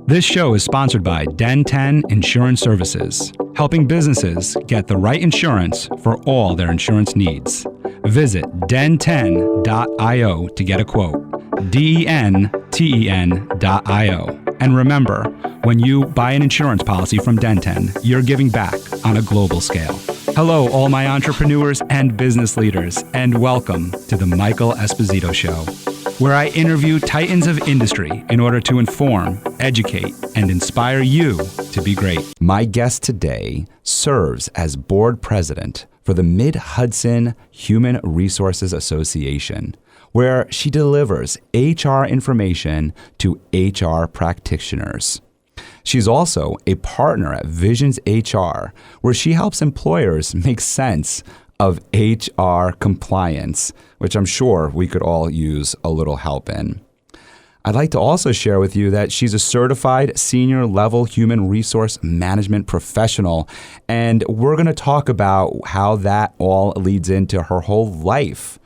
This show is sponsored by Den 10 Insurance Services, helping businesses get the right insurance for all their insurance needs. Visit den10.io to get a quote. DENTEN.io. And remember, when you buy an insurance policy from Den 10, you're giving back on a global scale. Hello, all my entrepreneurs and business leaders, and welcome to the Michael Esposito Show, where I interview titans of industry in order to inform, educate, and inspire you to be great. My guest today serves as board president for the Mid-Hudson Human Resources Association, where she delivers HR information to HR practitioners. She's also a partner at Visions HR, where she helps employers make sense of HR compliance, which I'm sure we could all use a little help in. I'd like to also share with you that she's a certified senior level human resource management professional, and we're going to talk about how that all leads into her whole life.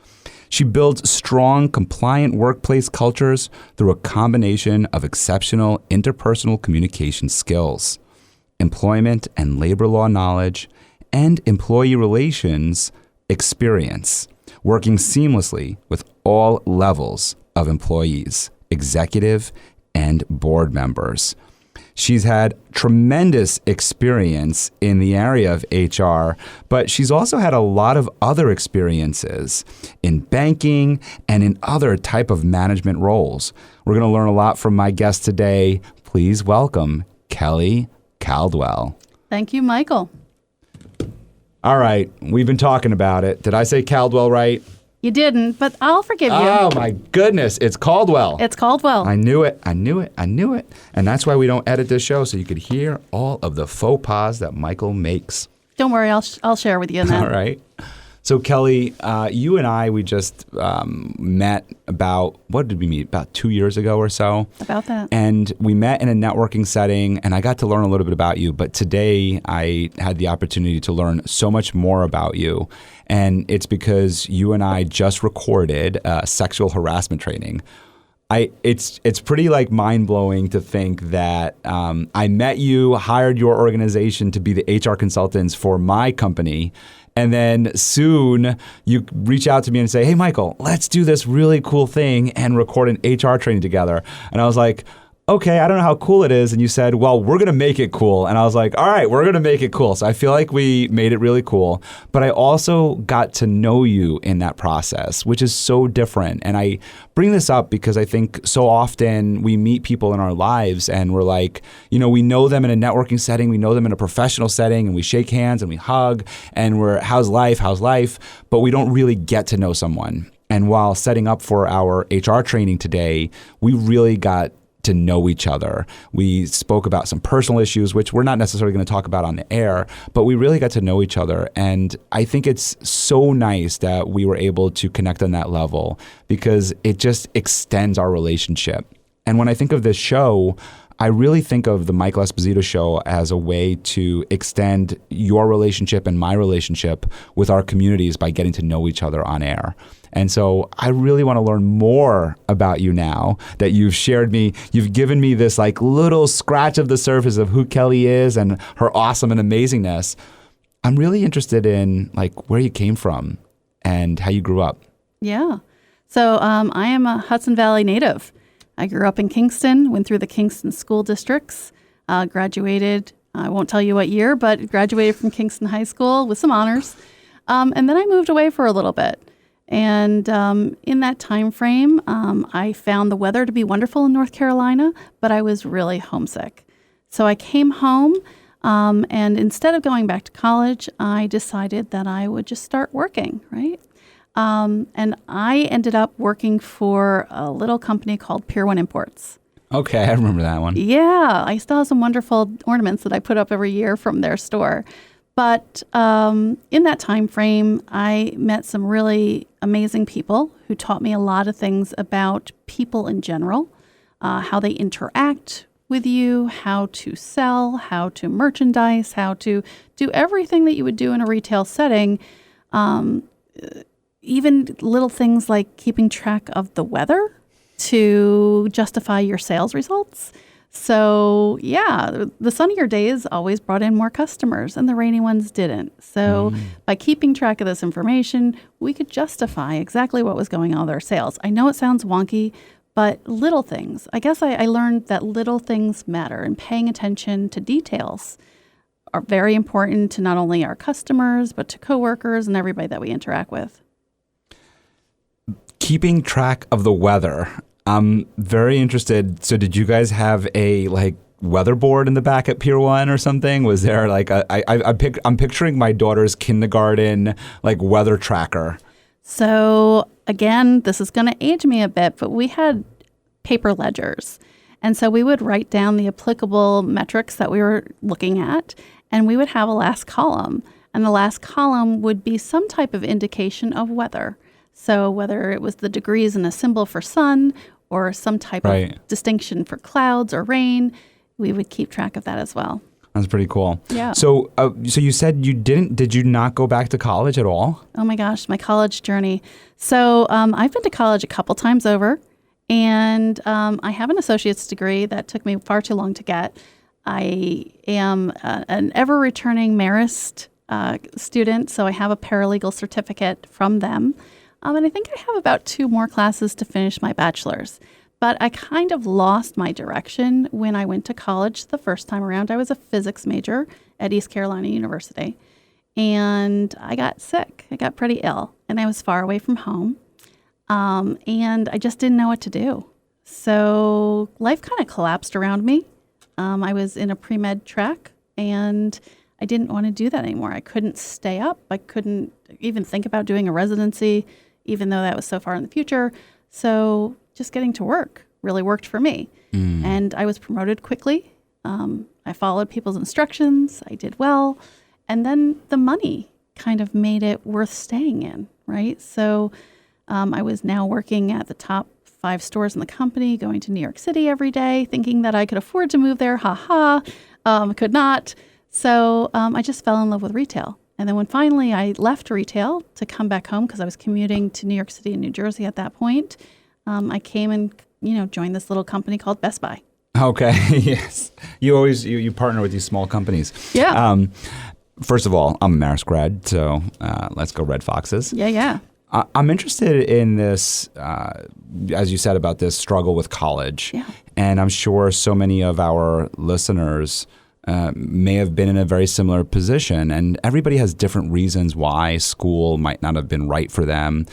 She builds strong, compliant workplace cultures through a combination of exceptional interpersonal communication skills, employment and labor law knowledge, and employee relations experience, working seamlessly with all levels of employees, executive, and board members. She's had tremendous experience in the area of HR, but she's also had a lot of other experiences in banking and in other type of management roles. We're going to learn a lot from my guest today. Please welcome Kelly Caldwell. Thank you, Michael. All right, we've been talking about it. Did I say Caldwell right? You didn't, but I'll forgive you. Oh, my goodness. It's Caldwell. It's Caldwell. I knew it. And that's why we don't edit this show, so you could hear all of the faux pas that Michael makes. Don't worry. I'll share with you in that. All right. So, Kelly, you and I, we just met what did we meet? About 2 years ago or so. About that. And we met in a networking setting, and I got to learn a little bit about you. But today, I had the opportunity to learn so much more about you. And it's because you and I just recorded sexual harassment training. It's pretty mind-blowing to think that I met you, hired your organization to be the HR consultants for my company, and then soon you reach out to me and say, hey, Michael, let's do this really cool thing and record an HR training together. And I was like, okay, I don't know how cool it is. And you said, well, we're going to make it cool. And I was like, all right, we're going to make it cool. So I feel like we made it really cool. But I also got to know you in that process, which is so different. And I bring this up because I think so often we meet people in our lives and we're like, we know them in a networking setting, we know them in a professional setting, and we shake hands and we hug and we're, how's life? But we don't really get to know someone. And while setting up for our HR training today, we really got to know each other. We spoke about some personal issues, which we're not necessarily going to talk about on the air, but we really got to know each other. And I think it's so nice that we were able to connect on that level because it just extends our relationship. And when I think of this show, I really think of the Michael Esposito Show as a way to extend your relationship and my relationship with our communities by getting to know each other on air. And so I really want to learn more about you now that you've given me this little scratch of the surface of who Kelly is and her awesome and amazingness. I'm really interested in where you came from and how you grew up. Yeah. So I am a Hudson Valley native. I grew up in Kingston, went through the Kingston school districts, graduated, I won't tell you what year, but graduated from Kingston High School with some honors. And then I moved away for a little bit. And in that time frame, I found the weather to be wonderful in North Carolina, but I was really homesick. So I came home, and instead of going back to college, I decided that I would just start working, right? And I ended up working for a little company called Pier 1 Imports. Okay, I remember that one. Yeah, I still have some wonderful ornaments that I put up every year from their store. But in that time frame, I met some really amazing people who taught me a lot of things about people in general, how they interact with you, how to sell, how to merchandise, how to do everything that you would do in a retail setting, even little things like keeping track of the weather to justify your sales results. So yeah, the sunnier days always brought in more customers and the rainy ones didn't. So by keeping track of this information, we could justify exactly what was going on with our sales. I know it sounds wonky, but little things. I guess I learned that little things matter, and paying attention to details are very important to not only our customers, but to coworkers and everybody that we interact with. Keeping track of the weather. I'm very interested. So did you guys have a weather board in the back at Pier 1 or something? Was there I'm picturing my daughter's kindergarten weather tracker. So again, this is going to age me a bit, but we had paper ledgers. And so we would write down the applicable metrics that we were looking at, and we would have a last column. And the last column would be some type of indication of weather. So whether it was the degrees and a symbol for sun or some type of distinction for clouds or rain, we would keep track of that as well. That's pretty cool. Yeah. So you said did you not go back to college at all? Oh my gosh, my college journey. So I've been to college a couple times over, and I have an associate's degree that took me far too long to get. I am an ever-returning Marist student, so I have a paralegal certificate from them. And I think I have about 2 more classes to finish my bachelor's. But I kind of lost my direction when I went to college the first time around. I was a physics major at East Carolina University, and I got sick. I got pretty ill, and I was far away from home, and I just didn't know what to do. So life kind of collapsed around me. I was in a pre-med track, and I didn't want to do that anymore. I couldn't stay up. I couldn't even think about doing a residency, even though that was so far in the future. So just getting to work really worked for me. And I was promoted quickly. I followed people's instructions. I did well. And then the money kind of made it worth staying in, right? So I was now working at the top 5 stores in the company, going to New York City every day, thinking that I could afford to move there. Could not. So I just fell in love with retail. And then when finally I left retail to come back home, because I was commuting to New York City and New Jersey at that point, I came and joined this little company called Best Buy. Okay. Yes. You partner with these small companies. Yeah. First of all, I'm a Marist grad, so let's go Red Foxes. Yeah. I'm interested in this, as you said, about this struggle with college. Yeah. And I'm sure so many of our listeners may have been in a very similar position, and everybody has different reasons why school might not have been right for them.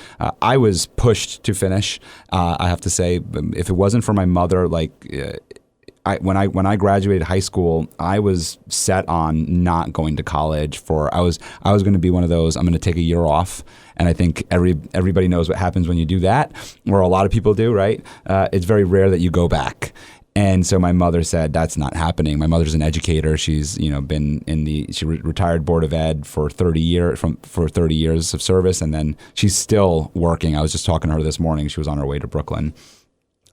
I was pushed to finish. I have to say, if it wasn't for my mother, when I graduated high school, I was set on not going to college. I was going to be one of those. I'm going to take a year off, and I think everybody knows what happens when you do that, or a lot of people do, right? It's very rare that you go back. And so my mother said, that's not happening. My mother's an educator. She's, been she retired board of ed for 30 years of service. And then she's still working. I was just talking to her this morning. She was on her way to Brooklyn.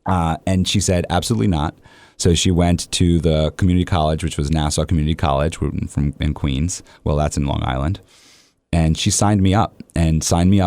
And she said, absolutely not. So she went to the community college, which was Nassau Community College in Queens. Well, that's in Long Island. And she signed me up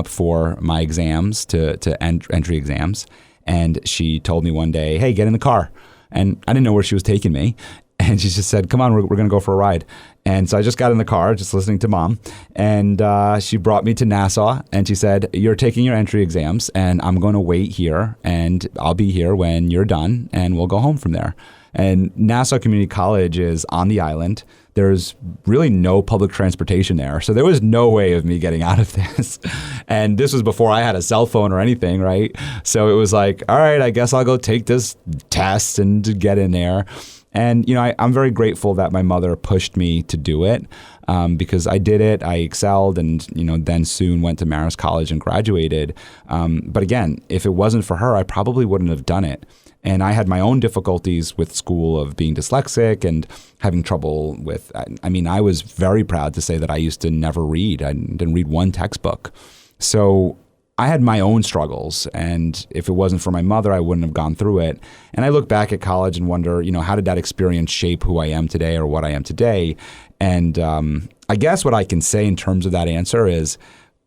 for my exams to entry exams. And she told me one day, hey, get in the car. And I didn't know where she was taking me. And she just said, come on, we're going to go for a ride. And so I just got in the car, just listening to Mom. And she brought me to Nassau. And she said, you're taking your entry exams, and I'm going to wait here. And I'll be here when you're done, and we'll go home from there. And Nassau Community College is on the island. There's really no public transportation there. So there was no way of me getting out of this. And this was before I had a cell phone or anything, right? So it was like, all right, I guess I'll go take this test and get in there. And, I'm very grateful that my mother pushed me to do it because I did it. I excelled and, then soon went to Marist College and graduated. But again, if it wasn't for her, I probably wouldn't have done it. And I had my own difficulties with school of being dyslexic and having trouble with, I was very proud to say that I used to never read. I didn't read one textbook. So I had my own struggles. And if it wasn't for my mother, I wouldn't have gone through it. And I look back at college and wonder, how did that experience shape who I am today or what I am today? And I guess what I can say in terms of that answer is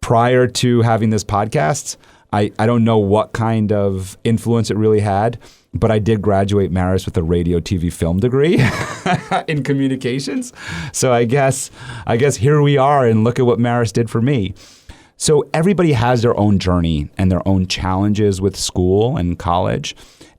prior to having this podcast, I don't know what kind of influence it really had. but I did graduate Marist with a radio, TV, film degree in communications. So I guess here we are, and look at what Marist did for me. So everybody has their own journey and their own challenges with school and college.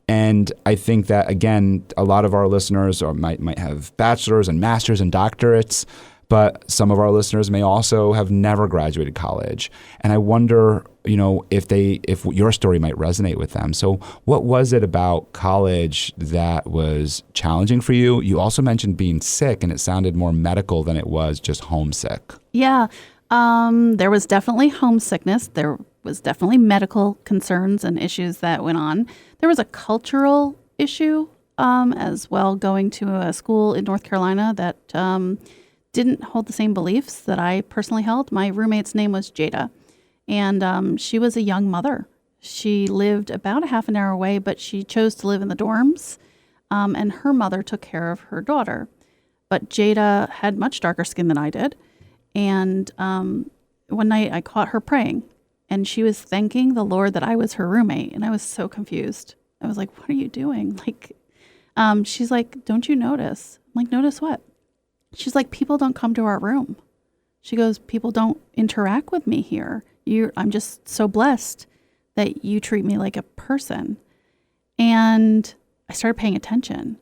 And I think that, again, a lot of our listeners might have bachelor's and master's and doctorates, but some of our listeners may also have never graduated college. And I wonder, if your story might resonate with them. So what was it about college that was challenging for you? You also mentioned being sick, and it sounded more medical than it was just homesick. Yeah. There was definitely homesickness. There was definitely medical concerns and issues that went on. There was a cultural issue as well, going to a school in North Carolina that didn't hold the same beliefs that I personally held. My roommate's name was Jada, and she was a young mother. She lived about a half an hour away, but she chose to live in the dorms, and her mother took care of her daughter. But Jada had much darker skin than I did, and one night I caught her praying, and she was thanking the Lord that I was her roommate, and I was so confused. I was like, what are you doing? She's like, don't you notice? I'm like, notice what? She's like, people don't come to our room. She goes, people don't interact with me here. I'm just so blessed that you treat me like a person. And I started paying attention.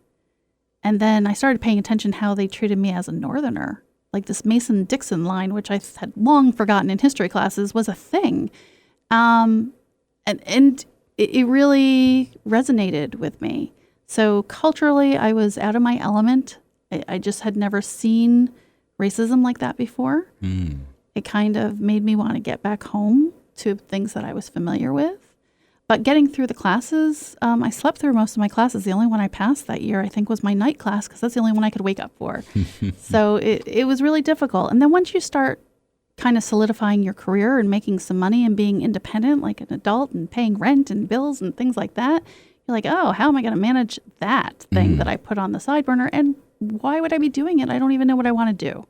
And then I started paying attention how they treated me as a Northerner. Like this Mason-Dixon line, which I had long forgotten in history classes, was a thing. And it really resonated with me. So culturally, I was out of my element. I just had never seen racism like that before. It kind of made me want to get back home to things that I was familiar with. But getting through the classes, I slept through most of my classes. The only one I passed that year, I think, was my night class, because that's the only one I could wake up for. So it was really difficult. And then once you start kind of solidifying your career and making some money and being independent like an adult and paying rent and bills and things like that, you're like, oh, how am I going to manage that thing that I put on the side burner? And why would I be doing it? I don't even know what I want to do.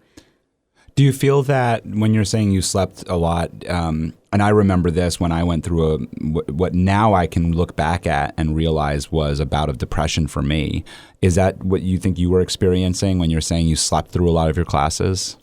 Do you feel that when you're saying you slept a lot, and I remember this when I went through what now I can look back at and realize was a bout of depression for me. Is that what you think you were experiencing when you're saying you slept through a lot of your classes?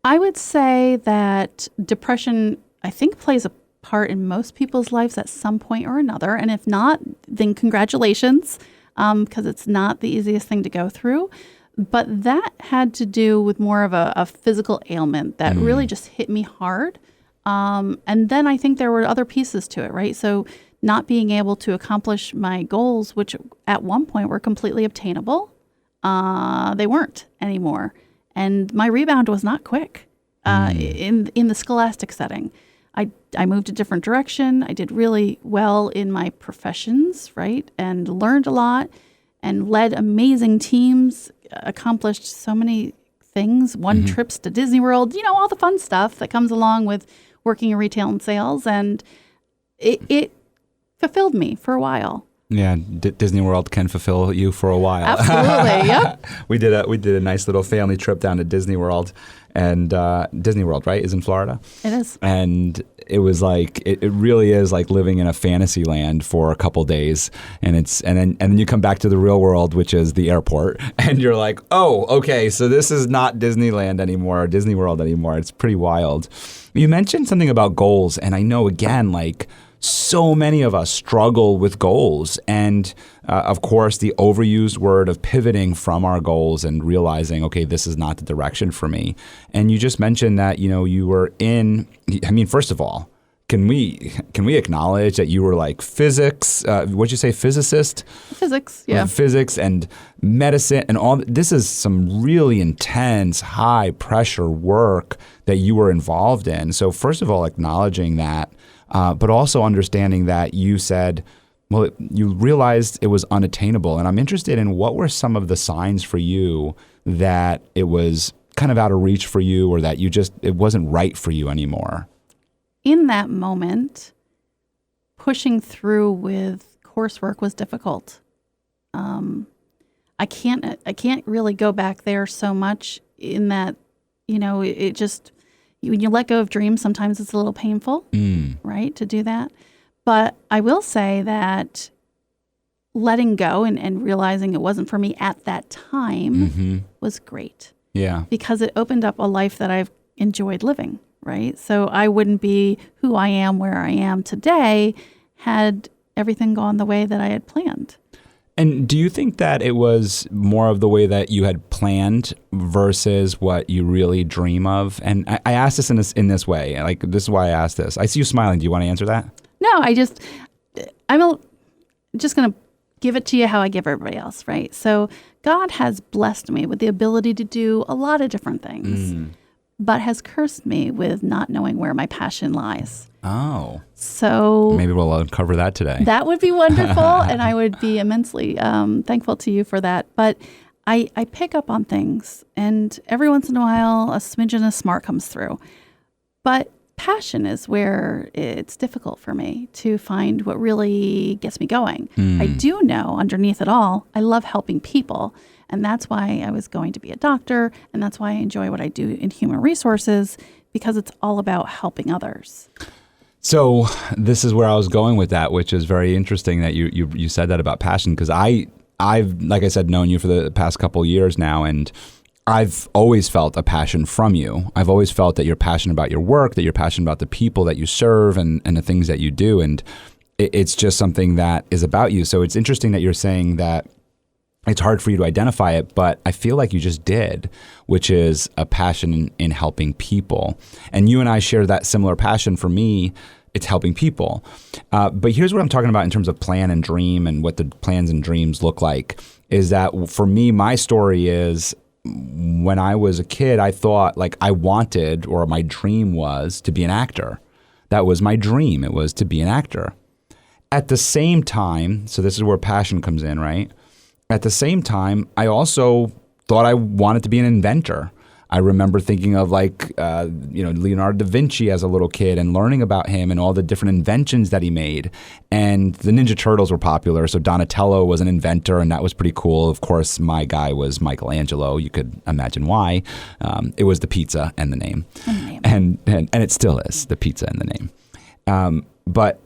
I would say that depression, I think, plays a part in most people's lives at some point or another. And if not, then congratulations, because it's not the easiest thing to go through. But that had to do with more of a physical ailment that really just hit me hard. And then I think there were other pieces to it, right? So not being able to accomplish my goals, which at one point were completely obtainable, they weren't anymore. And my rebound was not quick in the scholastic setting. I moved a different direction. I did really well in my professions, right? And learned a lot and led amazing teams, accomplished so many things, won trips to Disney World, all the fun stuff that comes along with working in retail and sales. And it fulfilled me for a while. Yeah, Disney World can fulfill you for a while. Absolutely, yep. We did a nice little family trip down to Disney World, and Disney World, right, is in Florida. It is. And it was like it really is like living in a fantasy land for a couple days, and then you come back to the real world, which is the airport, and you're like, oh, okay, so this is not Disneyland anymore, or Disney World anymore. It's pretty wild. You mentioned something about goals, and I know again, like, so many of us struggle with goals, and of course the overused word of pivoting from our goals and realizing, okay, this is not the direction for me. And you just mentioned that you were in. I mean, first of all, can we acknowledge that you were like physics? What'd you say, physicist? Physics, yeah. Physics and medicine and all. This is some really intense, high pressure work that you were involved in. So first of all, acknowledging that. But also understanding that you said, well, you realized it was unattainable. And I'm interested in what were some of the signs for you that it was kind of out of reach for you, or that it wasn't right for you anymore? In that moment, pushing through with coursework was difficult. I can't really go back there so much in that, it just... When you let go of dreams, sometimes it's a little painful, right, to do that. But I will say that letting go and realizing it wasn't for me at that time was great. Yeah. Because it opened up a life that I've enjoyed living, right? So I wouldn't be who I am, where I am today, had everything gone the way that I had planned. And do you think that it was more of the way that you had planned versus what you really dream of? And I asked this in this way. Like, this is why I asked this. I see you smiling. Do you want to answer that? No, I'm just going to give it to you how I give everybody else, right? So God has blessed me with the ability to do a lot of different things, but has cursed me with not knowing where my passion lies. Oh. So maybe we'll uncover that today. That would be wonderful, and I would be immensely thankful to you for that. But I pick up on things, and every once in a while, a smidgen of smart comes through. But passion is where it's difficult for me to find what really gets me going. I do know underneath it all, I love helping people. And that's why I was going to be a doctor. And that's why I enjoy what I do in human resources, because it's all about helping others. So this is where I was going with that, which is very interesting that you said that about passion, because I've, like I said, known you for the past couple years now, and I've always felt a passion from you. I've always felt that you're passionate about your work, that you're passionate about the people that you serve and the things that you do. And it's just something that is about you. So it's interesting that you're saying that it's hard for you to identify it, but I feel like you just did, which is a passion in helping people. And you and I share that similar passion. For me, it's helping people. But here's what I'm talking about in terms of plan and dream and what the plans and dreams look like, is that for me, my story is, when I was a kid, I thought like I wanted, or my dream was, to be an actor. That was my dream. It was to be an actor. At the same time, so this is where passion comes in, right? At the same time, I also thought I wanted to be an inventor. I remember thinking of Leonardo da Vinci as a little kid and learning about him and all the different inventions that he made. And the Ninja Turtles were popular, so Donatello was an inventor, and that was pretty cool. Of course, my guy was Michelangelo. You could imagine why. It was the pizza and the name. And it still is, the pizza and the name. But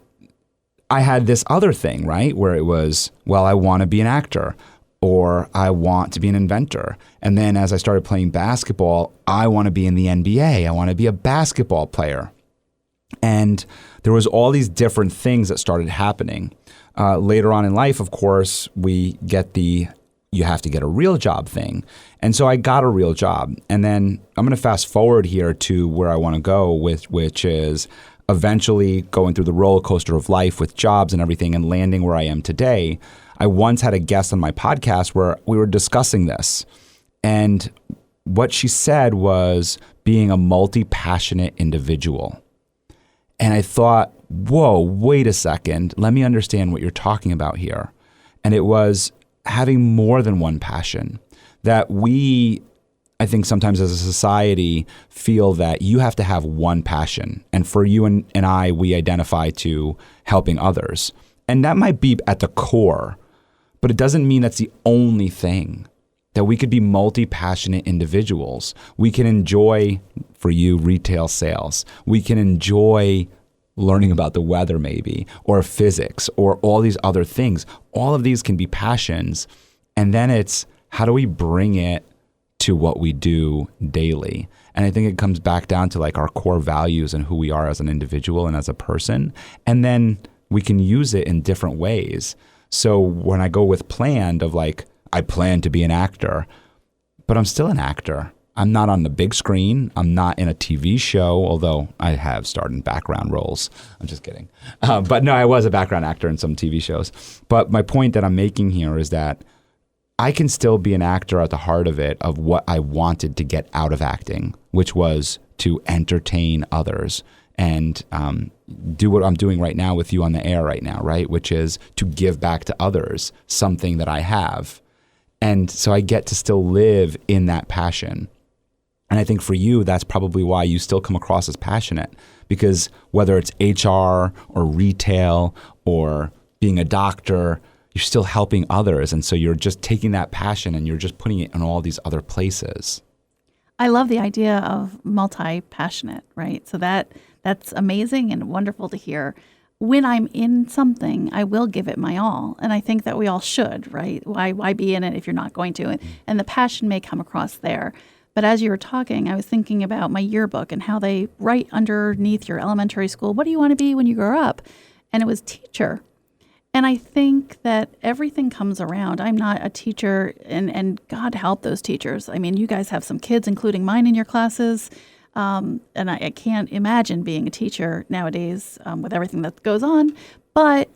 I had this other thing, right, where it was, well, I want to be an actor, or I want to be an inventor. And then as I started playing basketball, I want to be in the NBA. I want to be a basketball player. And there was all these different things that started happening. Later on in life, of course, we get you have to get a real job thing. And so I got a real job. And then I'm going to fast forward here to where I want to go with, which is eventually going through the roller coaster of life with jobs and everything and landing where I am today. I once had a guest on my podcast where we were discussing this. And what she said was being a multi-passionate individual. And I thought, whoa, wait a second. Let me understand what you're talking about here. And it was having more than one passion. That we, I think sometimes as a society, feel that you have to have one passion. And for you and I, we identify to helping others. And that might be at the core, but it doesn't mean that's the only thing. That we could be multi-passionate individuals. We can enjoy, for you, retail sales. We can enjoy learning about the weather maybe, or physics, or all these other things. All of these can be passions. And then it's, how do we bring it to what we do daily? And I think it comes back down to like our core values and who we are as an individual and as a person. And then we can use it in different ways. So when I go with planned of like, I plan to be an actor, but I'm still an actor. I'm not on the big screen. I'm not in a TV show, although I have starred in background roles. I'm just kidding. But no, I was a background actor in some TV shows. But my point that I'm making here is that I can still be an actor at the heart of it, of what I wanted to get out of acting, which was to entertain others and do what I'm doing right now with you on the air right now, right? Which is to give back to others something that I have. And so I get to still live in that passion. And I think for you, that's probably why you still come across as passionate, because whether it's HR or retail or being a doctor, you're still helping others. And so you're just taking that passion and you're just putting it in all these other places. I love the idea of multi-passionate, right? So that's amazing and wonderful to hear. when I'm in something, I will give it my all. And I think that we all should, right? Why be in it if you're not going to? And the passion may come across there. But as you were talking, I was thinking about my yearbook and how they write underneath your elementary school, what do you want to be when you grow up? And it was teacher. And I think that everything comes around. I'm not a teacher, and God help those teachers. I mean, you guys have some kids, including mine, in your classes. And I can't imagine being a teacher nowadays with everything that goes on. But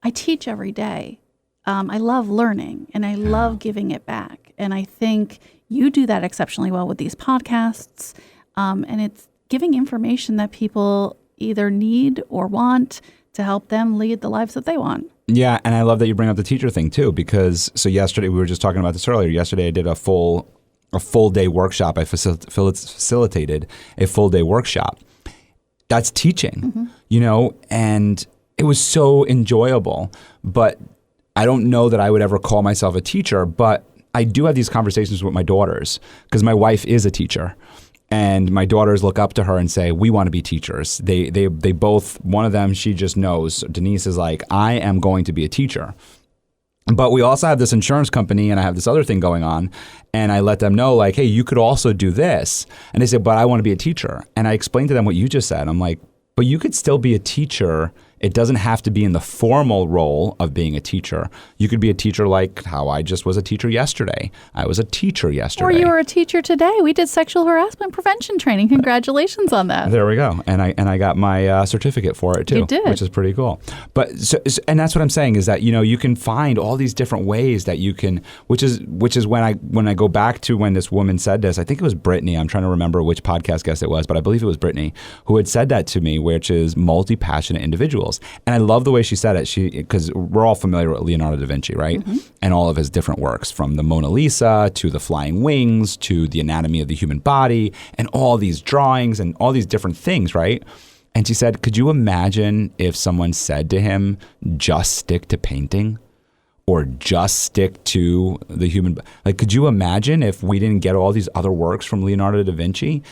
I teach every day. I love learning, and I love giving it back. And I think you do that exceptionally well with these podcasts. And it's giving information that people either need or want to help them lead the lives that they want. Yeah, and I love that you bring up the teacher thing too, because so yesterday, we were just talking about this earlier. Yesterday I did a full day workshop. I facilitated a full day workshop. That's teaching, and it was so enjoyable. But I don't know that I would ever call myself a teacher, but I do have these conversations with my daughters because my wife is a teacher. And my daughters look up to her and say, we want to be teachers. They both, one of them, she just knows. Denise is like, I am going to be a teacher. But we also have this insurance company and I have this other thing going on. And I let them know like, hey, you could also do this. And they said, but I want to be a teacher. And I explained to them what you just said. I'm like, but you could still be a teacher. It doesn't have to be in the formal role of being a teacher. You could be a teacher like how I just was a teacher yesterday. I was a teacher yesterday. Or you were a teacher today. We did sexual harassment prevention training. Congratulations on that. There we go. And I got my certificate for it too. You did. Which is pretty cool. But and that's what I'm saying is that you can find all these different ways that you can, which is when I go back to when this woman said this. I think it was Brittany. I'm trying to remember which podcast guest it was, but I believe it was Brittany who had said that to me, which is multi-passionate individuals. And I love the way she said it. Because we're all familiar with Leonardo da Vinci, right? Mm-hmm. And all of his different works, from the Mona Lisa to the flying wings to the anatomy of the human body, and all these drawings and all these different things, right? And she said, could you imagine if someone said to him, just stick to painting? Or just stick to the human, like, could you imagine if we didn't get all these other works from Leonardo da Vinci?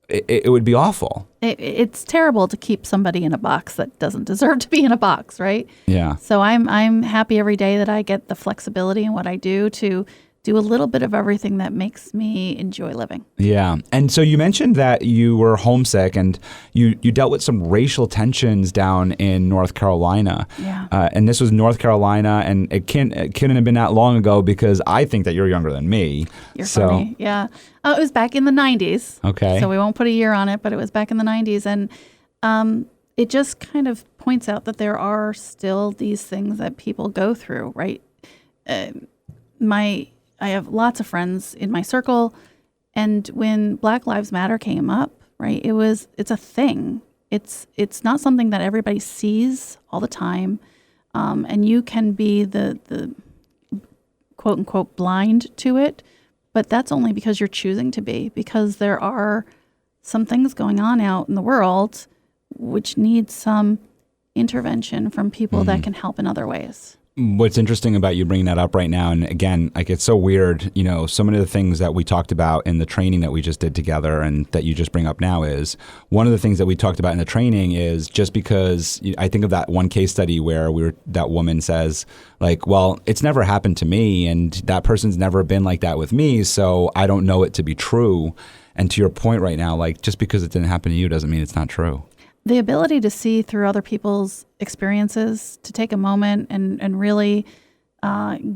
It would be awful. It's terrible to keep somebody in a box that doesn't deserve to be in a box, right? Yeah. So I'm happy every day that I get the flexibility in what I do to do a little bit of everything that makes me enjoy living. Yeah. And so you mentioned that you were homesick and you dealt with some racial tensions down in North Carolina. Yeah. And this was North Carolina, and it couldn't have been that long ago because I think that you're younger than me. You're funny. Yeah. It was back in the 90s. Okay. So we won't put a year on it, but it was back in the 90s. And it just kind of points out that there are still these things that people go through, right? I have lots of friends in my circle, and when Black Lives Matter came up, right, it's a thing. It's not something that everybody sees all the time, and you can be the quote unquote blind to it, but that's only because you're choosing to be, because there are some things going on out in the world which need some intervention from people that can help in other ways. What's interesting about you bringing that up right now, and again, like, it's so weird, so many of the things that we talked about in the training that we just did together and that you just bring up now is one of the things that we talked about in the training is just because I think of that one case study where that woman says like, well, it's never happened to me and that person's never been like that with me, so I don't know it to be true. And to your point right now, like, just because it didn't happen to you doesn't mean it's not true. The ability to see through other people's experiences, to take a moment and really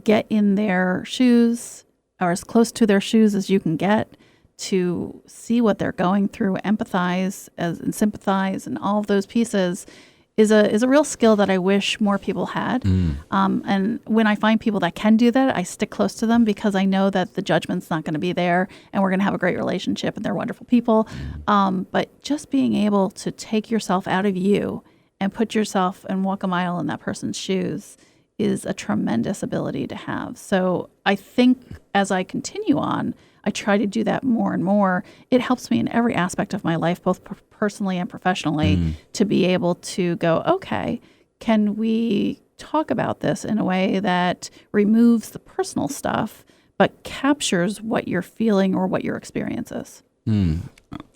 get in their shoes, or as close to their shoes as you can get, to see what they're going through, empathize and sympathize, and all of those pieces is a real skill that I wish more people had. And when I find people that can do that, I stick close to them because I know that the judgment's not going to be there and we're going to have a great relationship and they're wonderful people. But just being able to take yourself out of you and put yourself and walk a mile in that person's shoes is a tremendous ability to have. So I think as I continue on, I try to do that more and more. It helps me in every aspect of my life, both personally and professionally, to be able to go, okay, can we talk about this in a way that removes the personal stuff, but captures what you're feeling or what your experience is?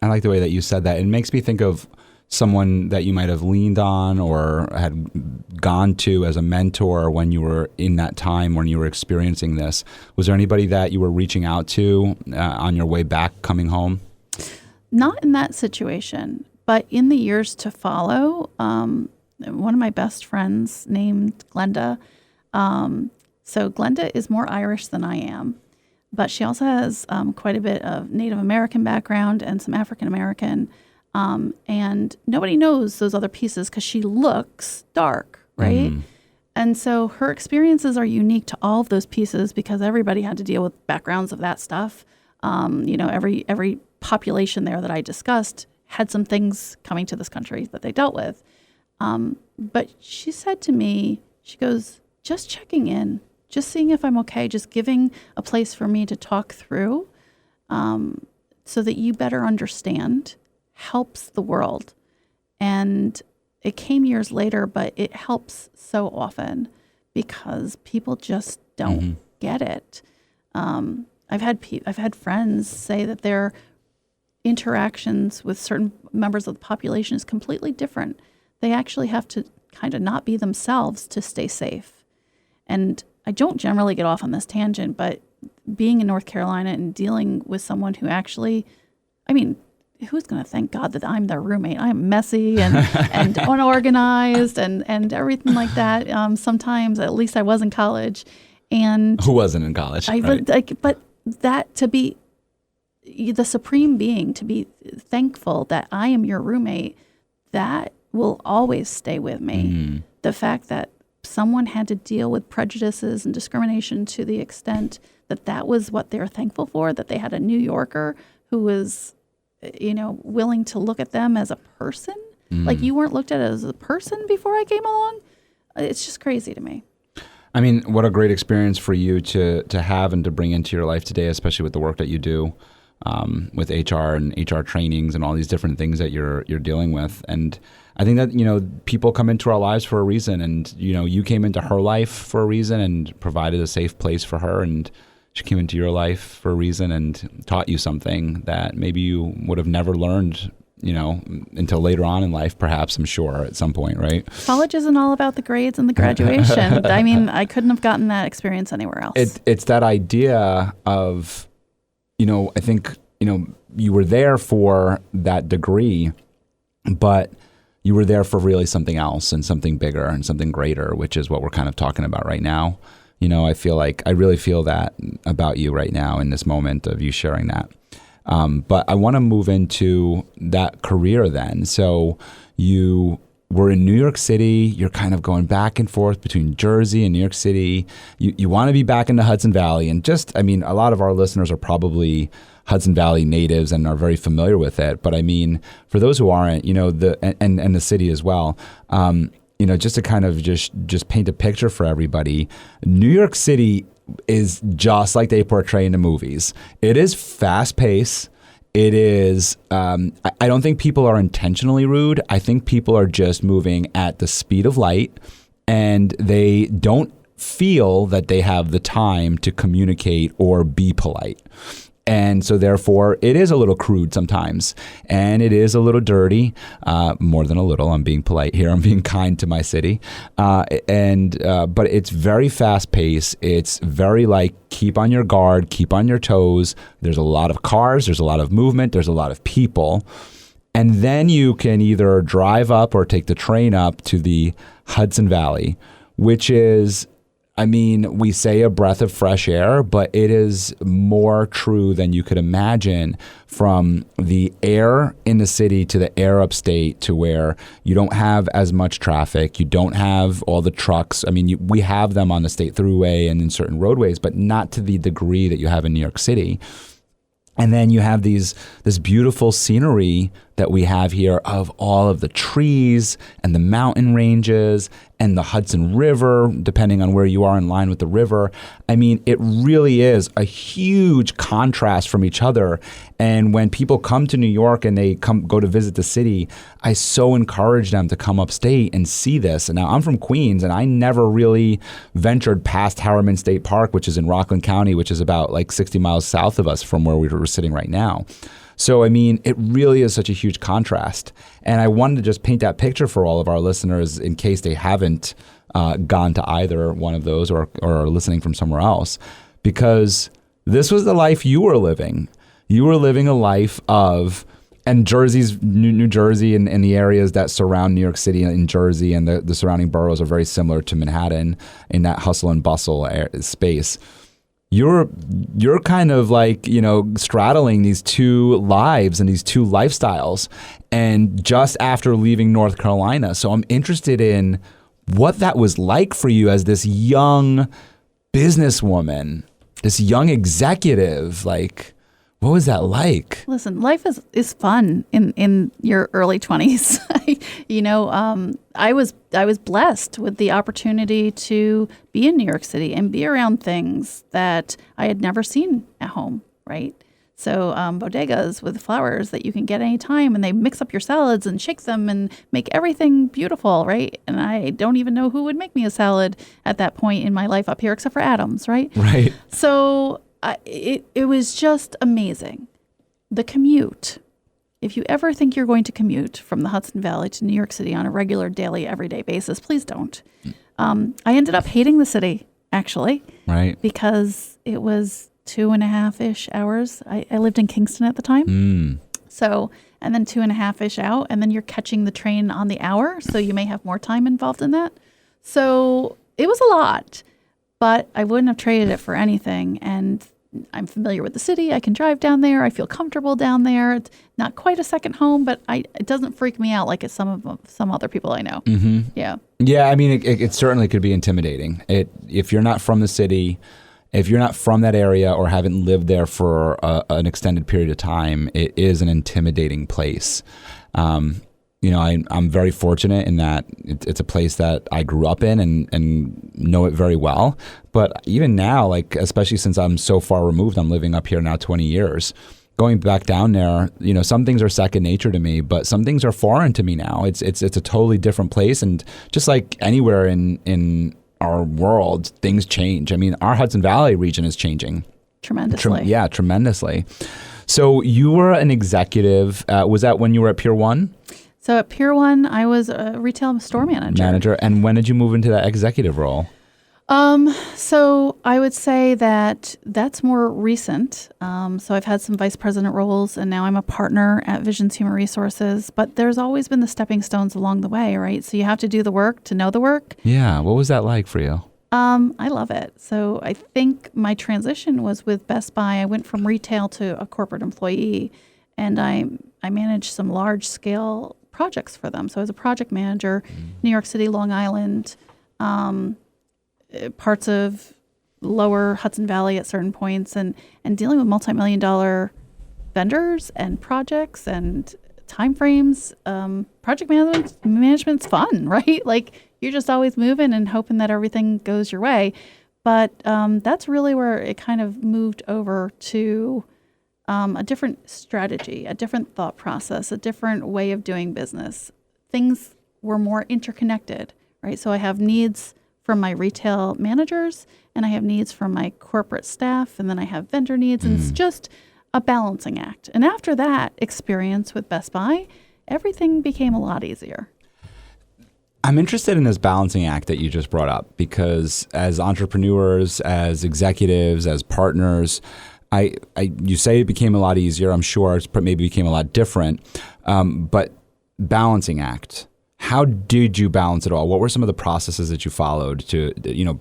I like the way that you said that. It makes me think of someone that you might have leaned on or had gone to as a mentor when you were in that time when you were experiencing this? Was there anybody that you were reaching out to on your way back coming home? Not in that situation, but in the years to follow, one of my best friends named Glenda. So Glenda is more Irish than I am, but she also has quite a bit of Native American background and some African American. And nobody knows those other pieces because she looks dark, right? And so her experiences are unique to all of those pieces because everybody had to deal with backgrounds of that stuff. Every population there that I discussed had some things coming to this country that they dealt with. But she said to me, she goes, just checking in, just seeing if I'm okay, just giving a place for me to talk through so that you better understand helps the world. And it came years later, but it helps so often because people just don't get it. I've had friends say that their interactions with certain members of the population is completely different. They actually have to kind of not be themselves to stay safe. And I don't generally get off on this tangent, but being in North Carolina and dealing with someone who actually, who's going to thank God that I'm their roommate? I'm messy and unorganized and everything like that. Sometimes, at least I was in college. And who wasn't in college? But that to be the supreme being, to be thankful that I am your roommate, that will always stay with me. The fact that someone had to deal with prejudices and discrimination to the extent that that was what they're thankful for, that they had a New Yorker who was, willing to look at them as a person. Like you weren't looked at as a person before I came along. It's just crazy to me. What a great experience for you to have and to bring into your life today, especially with the work that you do with HR and HR trainings and all these different things that you're dealing with. And I think that, people come into our lives for a reason. And, you came into her life for a reason and provided a safe place for her. And she came into your life for a reason and taught you something that maybe you would have never learned, until later on in life, perhaps, I'm sure, at some point, right? College isn't all about the grades and the graduation. I couldn't have gotten that experience anywhere else. It's that idea of, I think, you were there for that degree, but you were there for really something else and something bigger and something greater, which is what we're kind of talking about right now. I really feel that about you right now in this moment of you sharing that. But I want to move into that career then. So you were in New York City. You're kind of going back and forth between Jersey and New York City. You want to be back in the Hudson Valley. And a lot of our listeners are probably Hudson Valley natives and are very familiar with it. But for those who aren't, and the city as well, just to kind of just paint a picture for everybody, New York City is just like they portray in the movies. It is fast paced. It is, I don't think people are intentionally rude. I think people are just moving at the speed of light and they don't feel that they have the time to communicate or be polite. And so therefore, it is a little crude sometimes, and it is a little dirty, more than a little. I'm being polite here. I'm being kind to my city. But it's very fast paced. It's very keep on your guard, keep on your toes. There's a lot of cars. There's a lot of movement. There's a lot of people. And then you can either drive up or take the train up to the Hudson Valley, which is, we say a breath of fresh air, but it is more true than you could imagine, from the air in the city to the air upstate, to where you don't have as much traffic. You don't have all the trucks. We have them on the state thruway and in certain roadways, but not to the degree that you have in New York City. And then you have this beautiful scenery that we have here of all of the trees and the mountain ranges and the Hudson River, depending on where you are in line with the river. It really is a huge contrast from each other. And when people come to New York and they go to visit the city, I so encourage them to come upstate and see this. And now I'm from Queens, and I never really ventured past Harriman State Park, which is in Rockland County, which is about 60 miles south of us from where we were sitting right now. So, I mean, it really is such a huge contrast. And I wanted to just paint that picture for all of our listeners in case they haven't gone to either one of those or are listening from somewhere else, because this was the life you were living. You were living a life of, and New Jersey and the areas that surround New York City and Jersey and the surrounding boroughs are very similar to Manhattan in that hustle and bustle space. You're kind of like, straddling these two lives and these two lifestyles, and just after leaving North Carolina. So I'm interested in what that was like for you as this young businesswoman, this young executive. Like, what was that like? Listen, life is fun in your early 20s. I was blessed with the opportunity to be in New York City and be around things that I had never seen at home, right? So bodegas with flowers that you can get anytime, and they mix up your salads and shake them and make everything beautiful, right? And I don't even know who would make me a salad at that point in my life up here, except for Adams, right? Right. So it was just amazing. The commute. If you ever think you're going to commute from the Hudson Valley to New York City on a regular, daily, everyday basis, please don't. I ended up hating the city, actually. Right. Because it was 2.5-ish hours. I lived in Kingston at the time. So, and then 2.5-ish out, and then you're catching the train on the hour. So you may have more time involved in that. So it was a lot, but I wouldn't have traded it for anything. And I'm familiar with the city. I can drive down there. I feel comfortable down there. It's not quite a second home, but it doesn't freak me out like it's some other people I know. Mm-hmm. Yeah. Yeah. I mean, it certainly could be intimidating. If you're not from the city, if you're not from that area or haven't lived there for an extended period of time, it is an intimidating place. I'm very fortunate in that it's a place that I grew up in and know it very well. But even now, like, especially since I'm so far removed, I'm living up here now 20 years. Going back down there, some things are second nature to me, but some things are foreign to me now. It's a totally different place, and just like anywhere in our world, things change. I mean, our Hudson Valley region is changing Tremendously. Tremendously. So you were an executive. Was that when you were at Pier 1? So at Pier 1, I was a retail store manager. And when did you move into that executive role? So I would say that's more recent. So I've had some vice president roles, and now I'm a partner at Visions Human Resources. But there's always been the stepping stones along the way, right? So you have to do the work to know the work. Yeah. What was that like for you? I love it. So I think my transition was with Best Buy. I went from retail to a corporate employee, and I managed some large scale projects for them. So I was a project manager, New York City, Long Island, parts of lower Hudson Valley at certain points, and dealing with multi-million-dollar vendors and projects and timeframes. Project management's fun, right? Like, you're just always moving and hoping that everything goes your way. But that's really where it kind of moved over to a different strategy, a different thought process, a different way of doing business. Things were more interconnected, right? So I have needs from my retail managers, and I have needs from my corporate staff, and then I have vendor needs, and it's just a balancing act. And after that experience with Best Buy, everything became a lot easier. I'm interested in this balancing act that you just brought up, because as entrepreneurs, as executives, as partners, you say it became a lot easier. I'm sure it maybe became a lot different, but balancing act. How did you balance it all? What were some of the processes that you followed to,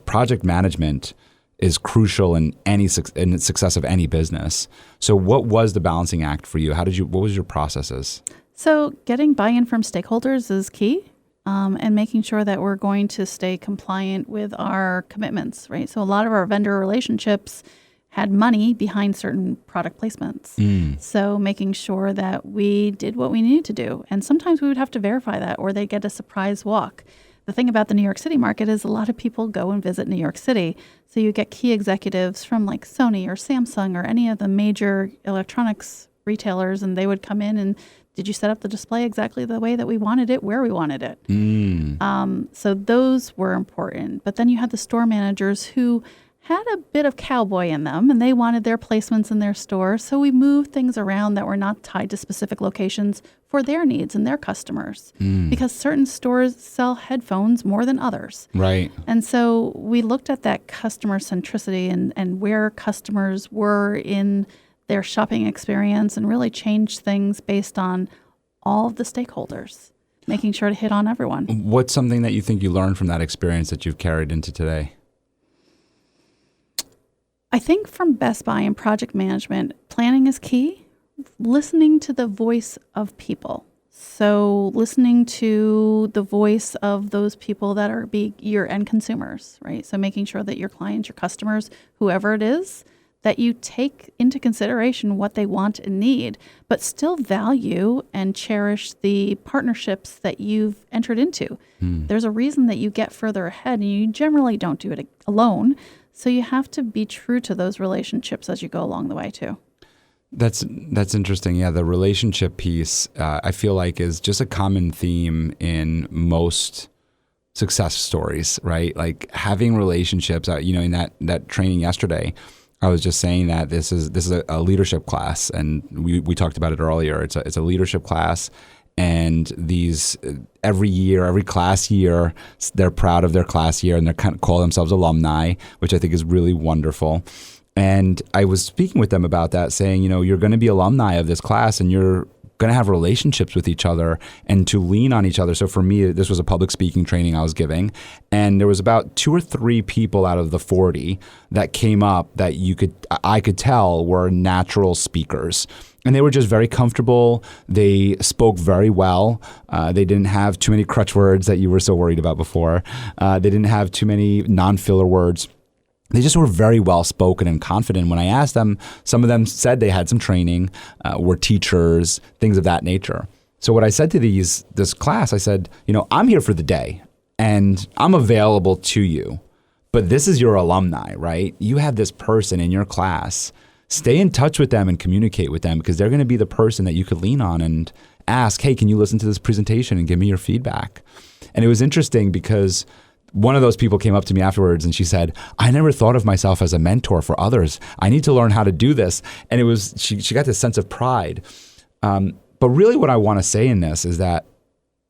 project management is crucial in the success of any business. So what was the balancing act for you? What was your processes? So getting buy-in from stakeholders is key, and making sure that we're going to stay compliant with our commitments, right? So a lot of our vendor relationships had money behind certain product placements. So making sure that we did what we needed to do. And sometimes we would have to verify that, or they'd get a surprise walk. The thing about the New York City market is a lot of people go and visit New York City. So you get key executives from like Sony or Samsung or any of the major electronics retailers, and they would come in and, did you set up the display exactly the way that we wanted it, where we wanted it? So those were important. But then you had the store managers who had a bit of cowboy in them, and they wanted their placements in their store. So we moved things around that were not tied to specific locations for their needs and their customers, because certain stores sell headphones more than others. Right. And so we looked at that customer centricity and where customers were in their shopping experience and really changed things based on all of the stakeholders, making sure to hit on everyone. What's something that you think you learned from that experience that you've carried into today? I think from Best Buy and project management, planning is key. Listening to the voice of people. So listening to the voice of those people that are your end consumers, right? So making sure that your clients, your customers, whoever it is, that you take into consideration what they want and need, but still value and cherish the partnerships that you've entered into. There's a reason that you get further ahead, and you generally don't do it alone. So you have to be true to those relationships as you go along the way too. That's interesting. Yeah, the relationship piece, I feel like, is just a common theme in most success stories, right? Like having relationships. In that training yesterday, I was just saying that this is a leadership class, and we talked about it earlier. It's a leadership class. And these every class year, they're proud of their class year, and they kind of call themselves alumni, which I think is really wonderful. And I was speaking with them about that, saying, you're going to be alumni of this class, and you're going to have relationships with each other and to lean on each other. So for me, this was a public speaking training I was giving, and there was about 2 or 3 people out of the 40 that came up that I could tell were natural speakers. And they were just very comfortable. They spoke very well. They didn't have too many crutch words that you were so worried about before. They didn't have too many non-filler words. They just were very well spoken and confident. When I asked them, some of them said they had some training, were teachers, things of that nature. So what I said to this class, I said, I'm here for the day and I'm available to you, but this is your alumni, right? You have this person in your class. Stay in touch with them and communicate with them, because they're going to be the person that you could lean on and ask, hey, can you listen to this presentation and give me your feedback? And it was interesting because one of those people came up to me afterwards and she said, I never thought of myself as a mentor for others. I need to learn how to do this. And it was, she got this sense of pride. But really what I want to say in this is that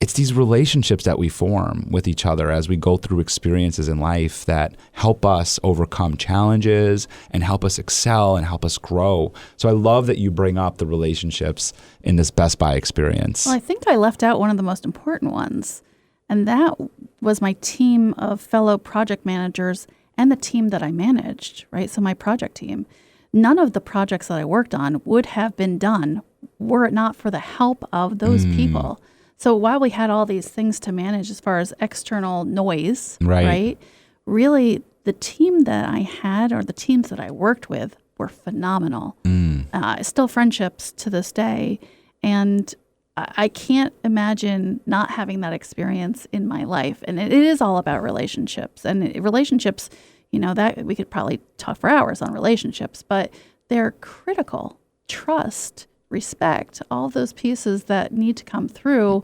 it's these relationships that we form with each other as we go through experiences in life that help us overcome challenges and help us excel and help us grow. So I love that you bring up the relationships in this Best Buy experience. Well, I think I left out one of the most important ones, and that was my team of fellow project managers and the team that I managed, right? So my project team. None of the projects that I worked on would have been done were it not for the help of those people. So while we had all these things to manage as far as external noise, right? Really, the team that I had, or the teams that I worked with, were phenomenal. Still friendships to this day. And I can't imagine not having that experience in my life. And it is all about relationships. And relationships, that we could probably talk for hours on relationships, but they're critical. Trust, respect, all those pieces that need to come through.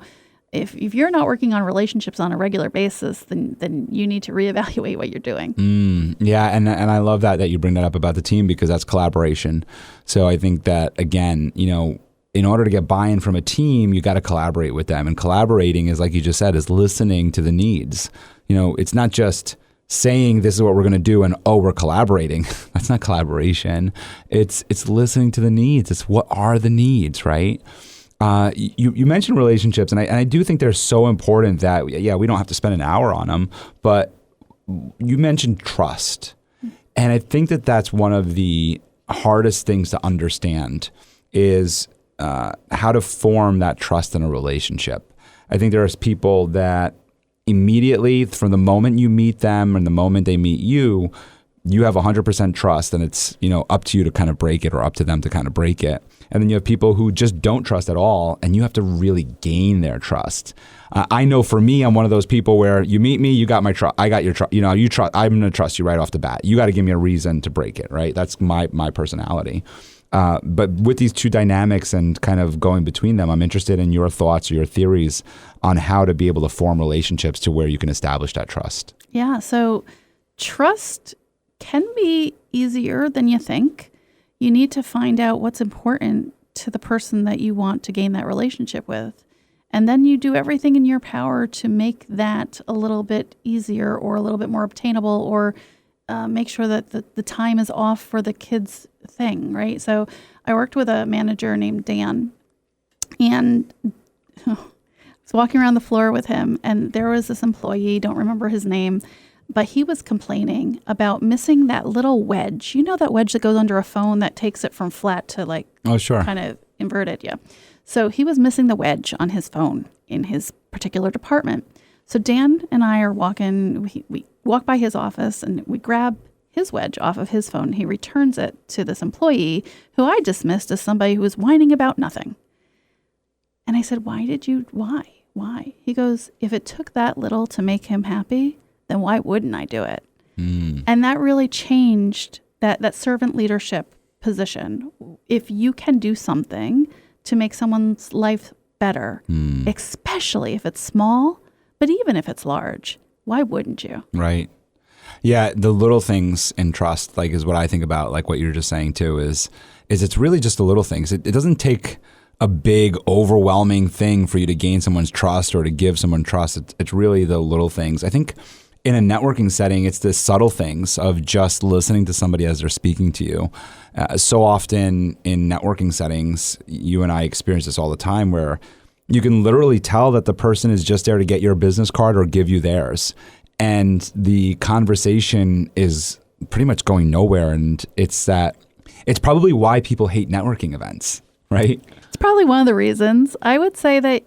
If you're not working on relationships on a regular basis, then you need to reevaluate what you're doing. Yeah, and I love that you bring that up about the team, because that's collaboration. So I think that, again, in order to get buy-in from a team, you got to collaborate with them. And collaborating is, like you just said, is listening to the needs. It's not just saying this is what we're going to do and, we're collaborating. That's not collaboration. It's listening to the needs. It's what are the needs, right? You mentioned relationships, and I do think they're so important that, we don't have to spend an hour on them, but you mentioned trust. And I think that that's one of the hardest things to understand is how to form that trust in a relationship. I think there's people that immediately, from the moment you meet them and the moment they meet you, you have 100% trust, and it's up to you to kind of break it, or up to them to kind of break it. And then you have people who just don't trust at all, and you have to really gain their trust. I know for me, I'm one of those people where you meet me, you got my trust, I got your trust. You trust. I'm going to trust you right off the bat. You got to give me a reason to break it, right? That's my personality. But with these two dynamics and kind of going between them, I'm interested in your thoughts or your theories on how to be able to form relationships to where you can establish that trust. Yeah. So trust can be easier than you think. You need to find out what's important to the person that you want to gain that relationship with. And then you do everything in your power to make that a little bit easier or a little bit more obtainable, or make sure that the time is off for the kids thing, right? So I worked with a manager named Dan, and I was walking around the floor with him, and there was this employee, don't remember his name, but he was complaining about missing that little wedge. You know that wedge that goes under a phone that takes it from flat to like kind of inverted, yeah. So he was missing the wedge on his phone in his particular department. So Dan and I are walking, we walk by his office and we grab his wedge off of his phone. He returns it to this employee who I dismissed as somebody who was whining about nothing. And I said, why? He goes, if it took that little to make him happy, then why wouldn't I do it? And that really changed that servant leadership position. If you can do something to make someone's life better, especially if it's small, but even if it's large, why wouldn't you? Right. Yeah, the little things in trust, like, is what I think about, like what you're just saying too, is it's really just the little things. It doesn't take a big, overwhelming thing for you to gain someone's trust or to give someone trust. It's really the little things. I think in a networking setting, it's the subtle things of just listening to somebody as they're speaking to you. So often in networking settings, you and I experience this all the time, where you can literally tell that the person is just there to get your business card or give you theirs. And the conversation is pretty much going nowhere. And it's probably why people hate networking events, right? It's probably one of the reasons. I would say that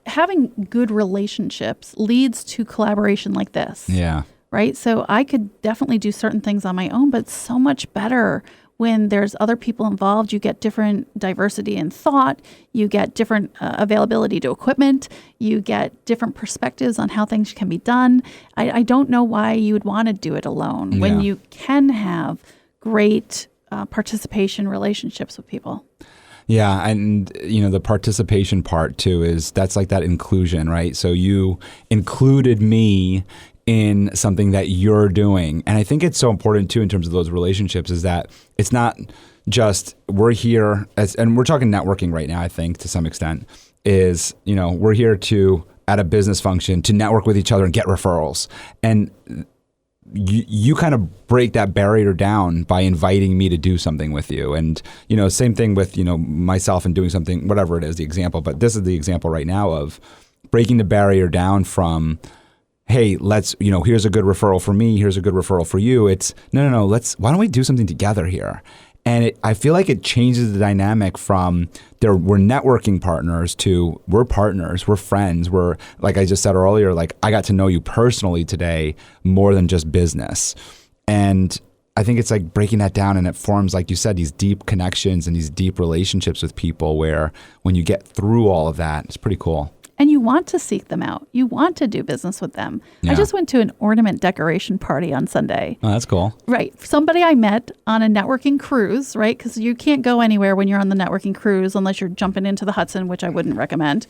having good relationships leads to collaboration like this. Yeah. Right? So I could definitely do certain things on my own, but it's so much better when there's other people involved. You get different diversity in thought. You get different availability to equipment. You get different perspectives on how things can be done. I don't know why you would want to do it alone when you can have great participation relationships with people. Yeah, and the participation part too that's like that inclusion, right? So you included me in something that you're doing. And I think it's so important too in terms of those relationships, is that it's not just we're here and we're talking networking right now, I think to some extent, is we're here at a business function to network with each other and get referrals. And you kind of break that barrier down by inviting me to do something with you. And, same thing with, myself and doing something, whatever it is, the example. But this is the example right now of breaking the barrier down from, hey, here's a good referral for me, here's a good referral for you. It's no, why don't we do something together here? And I feel like it changes the dynamic from we're networking partners to we're partners, we're friends. We're, like I just said earlier, like I got to know you personally today more than just business. And I think it's like breaking that down, and it forms, like you said, these deep connections and these deep relationships with people where when you get through all of that, it's pretty cool. And you want to seek them out. You want to do business with them. Yeah. I just went to an ornament decoration party on Sunday. Oh, that's cool. Right. Somebody I met on a networking cruise, right? Because you can't go anywhere when you're on the networking cruise unless you're jumping into the Hudson, which I wouldn't recommend.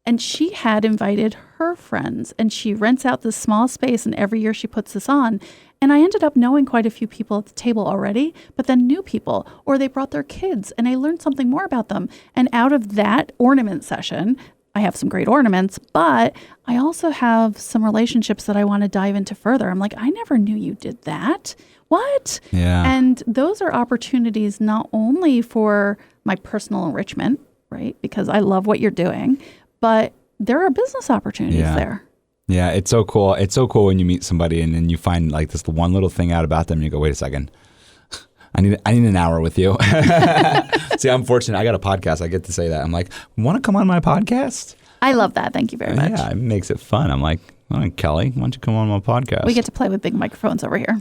And she had invited her friends, and she rents out this small space, and every year she puts this on. And I ended up knowing quite a few people at the table already, but then new people, or they brought their kids, and I learned something more about them. And out of that ornament session, I have some great ornaments, but I also have some relationships that I want to dive into further. I'm like, I never knew you did that. What? Yeah. And those are opportunities not only for my personal enrichment, right? Because I love what you're doing, but there are business opportunities there. Yeah, it's so cool. It's so cool when you meet somebody and then you find like this one little thing out about them and you go, wait a second, I need an hour with you. See, I'm fortunate. I got a podcast. I get to say that. I'm like, want to come on my podcast? I love that. Thank you very much. Yeah, it makes it fun. I'm like, all right, Kelly, why don't you come on my podcast? We get to play with big microphones over here.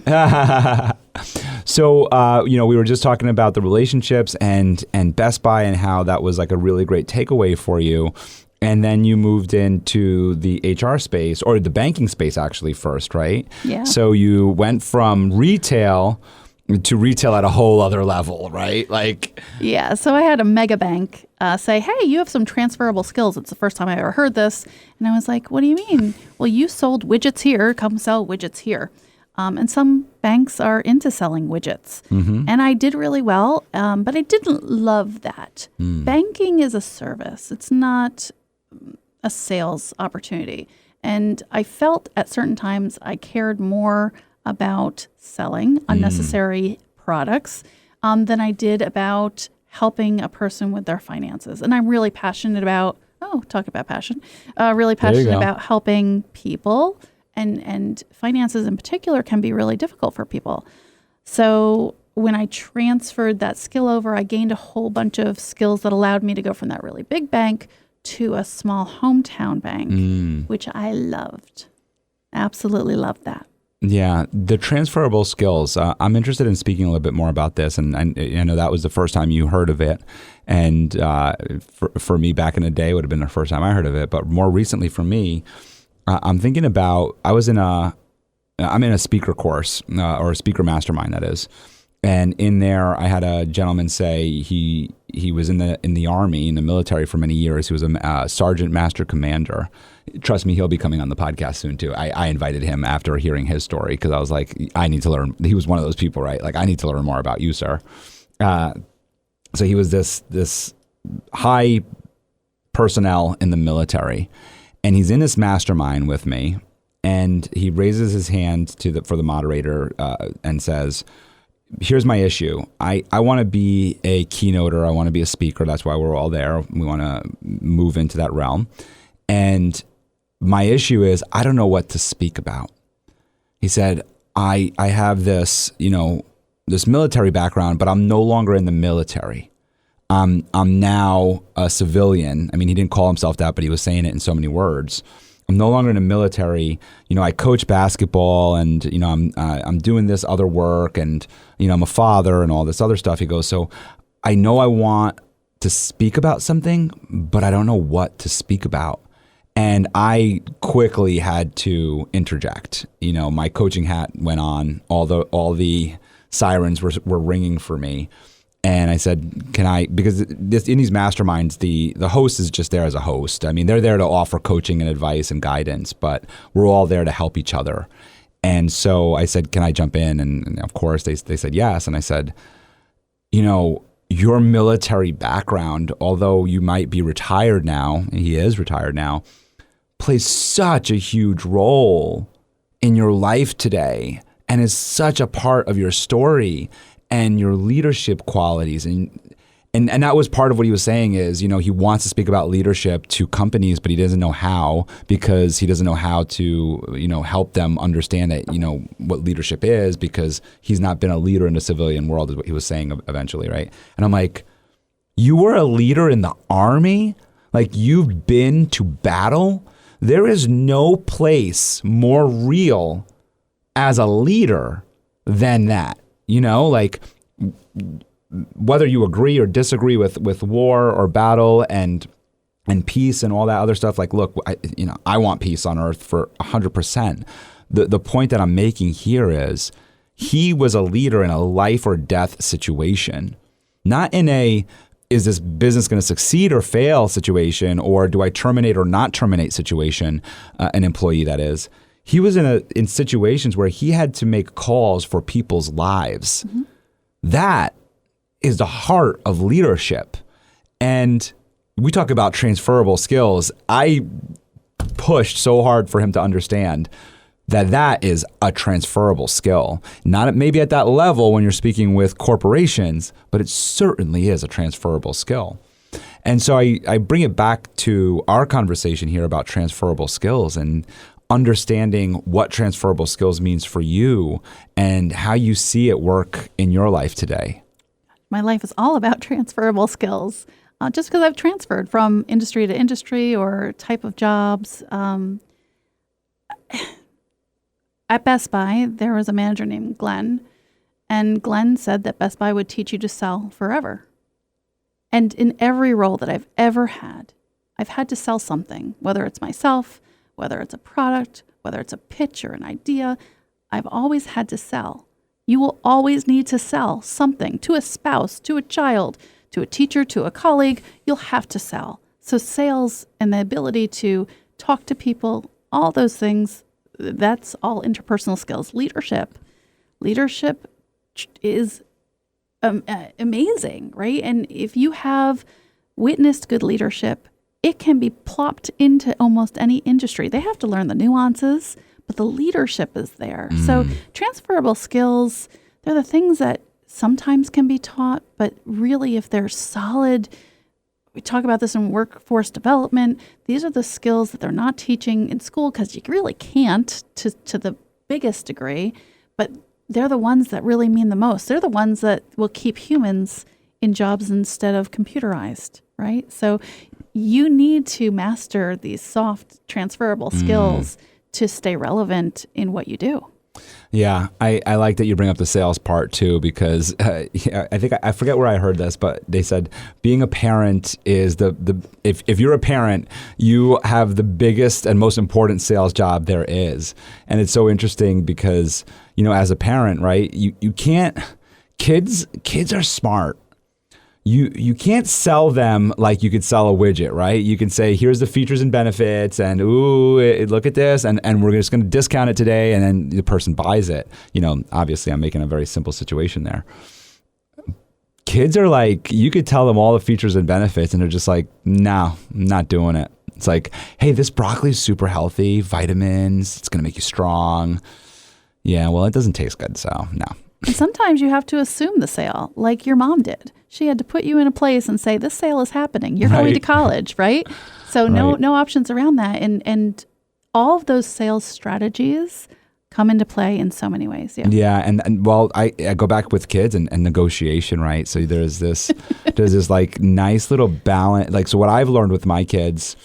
So, we were just talking about the relationships and Best Buy and how that was like a really great takeaway for you. And then you moved into the HR space, or the banking space actually first, right? Yeah. So you went from retail to retail at a whole other level, right? Yeah. So I had a mega bank say, hey, you have some transferable skills. It's the first time I ever heard this. And I was like, what do you mean? Well, you sold widgets here. Come sell widgets here. And some banks are into selling widgets. And I did really well, but I didn't love that. Banking is a service. It's not a sales opportunity. And I felt at certain times I cared more about selling unnecessary products than I did about helping a person with their finances. And I'm really passionate about, talk about passion, really passionate about helping people. And finances in particular can be really difficult for people. So when I transferred that skill over, I gained a whole bunch of skills that allowed me to go from that really big bank to a small hometown bank, which I loved. Absolutely loved that. Yeah, the transferable skills. I'm interested in speaking a little bit more about this, and I know that was the first time you heard of it, and for me back in the day, it would have been the first time I heard of it. But more recently, for me, I'm thinking about. I'm in a speaker course or a speaker mastermind, that is, and in there, I had a gentleman say he was in the Army, in the military for many years. He was a sergeant master commander. Trust me, he'll be coming on the podcast soon too. I invited him after hearing his story because I was like, I need to learn. He was one of those people, right? Like, I need to learn more about you, sir. So he was this high personnel in the military, and he's in this mastermind with me, and he raises his hand for the moderator and says, here's my issue. I want to be a keynoter. I want to be a speaker. That's why we're all there. We want to move into that realm. And my issue is I don't know what to speak about. He said, I have this, this military background, but I'm no longer in the military. I'm now a civilian. I mean, he didn't call himself that, but he was saying it in so many words. I'm no longer in the military. I coach basketball, and I'm doing this other work, and I'm a father and all this other stuff. He goes, so I know I want to speak about something, but I don't know what to speak about. And I quickly had to interject. My coaching hat went on. All the sirens were ringing for me. And I said, can I, because in these masterminds, the host is just there as a host. I mean, they're there to offer coaching and advice and guidance, but we're all there to help each other. And so I said, can I jump in? And of course, they said yes. And I said, your military background, although you might be retired now, and he is retired now, plays such a huge role in your life today and is such a part of your story and your leadership qualities. And that was part of what he was saying is, he wants to speak about leadership to companies, but he doesn't know how, because he doesn't know how to, help them understand that, what leadership is, because he's not been a leader in the civilian world, is what he was saying eventually, right? And I'm like, you were a leader in the Army? Like, you've been to battle? There is no place more real as a leader than that. Like, whether you agree or disagree with war or battle and peace and all that other stuff, like, look, I want peace on earth for 100%. The point that I'm making here is he was a leader in a life or death situation, not in a, is this business going to succeed or fail situation, or do I terminate or not terminate situation, an employee that is. He was in situations where he had to make calls for people's lives. Mm-hmm. That is the heart of leadership. And we talk about transferable skills. I pushed so hard for him to understand that is a transferable skill. Not maybe at that level when you're speaking with corporations, but it certainly is a transferable skill. And so I bring it back to our conversation here about transferable skills and understanding what transferable skills means for you and how you see it work in your life today. My life is all about transferable skills. Just because I've transferred from industry to industry or type of jobs. At Best Buy, there was a manager named Glenn, and Glenn said that Best Buy would teach you to sell forever. And in every role that I've ever had, I've had to sell something, whether it's myself, whether it's a product, whether it's a pitch or an idea. I've always had to sell. You will always need to sell something to a spouse, to a child, to a teacher, to a colleague. You'll have to sell. So sales and the ability to talk to people, all those things, that's all interpersonal skills. Leadership is amazing, right? And if you have witnessed good leadership, it can be plopped into almost any industry. They have to learn the nuances, but the leadership is there. So transferable skills, they're the things that sometimes can be taught, but really if they're solid, we talk about this in workforce development, these are the skills that they're not teaching in school because you really can't to the biggest degree, but they're the ones that really mean the most. They're the ones that will keep humans in jobs instead of computerized, right? So you need to master these soft transferable skills to stay relevant in what you do. Yeah, I like that you bring up the sales part too, because I think I forget where I heard this, but they said being a parent is if you're a parent, you have the biggest and most important sales job there is. And it's so interesting because, as a parent, right, you can't, kids are smart. You can't sell them like you could sell a widget, right? You can say, here's the features and benefits, and look at this, and we're just going to discount it today, and then the person buys it. Obviously, I'm making a very simple situation there. Kids are like, you could tell them all the features and benefits, and they're just like, no, I'm not doing it. It's like, hey, this broccoli is super healthy, vitamins, it's going to make you strong. Yeah, well, it doesn't taste good, so no. And sometimes you have to assume the sale, like your mom did. She had to put you in a place and say, this sale is happening. You're going to college, right? So no options around that. And all of those sales strategies come into play in so many ways. Yeah. And well, I go back with kids and negotiation, right? So there's this like nice little balance. Like, so what I've learned with my kids,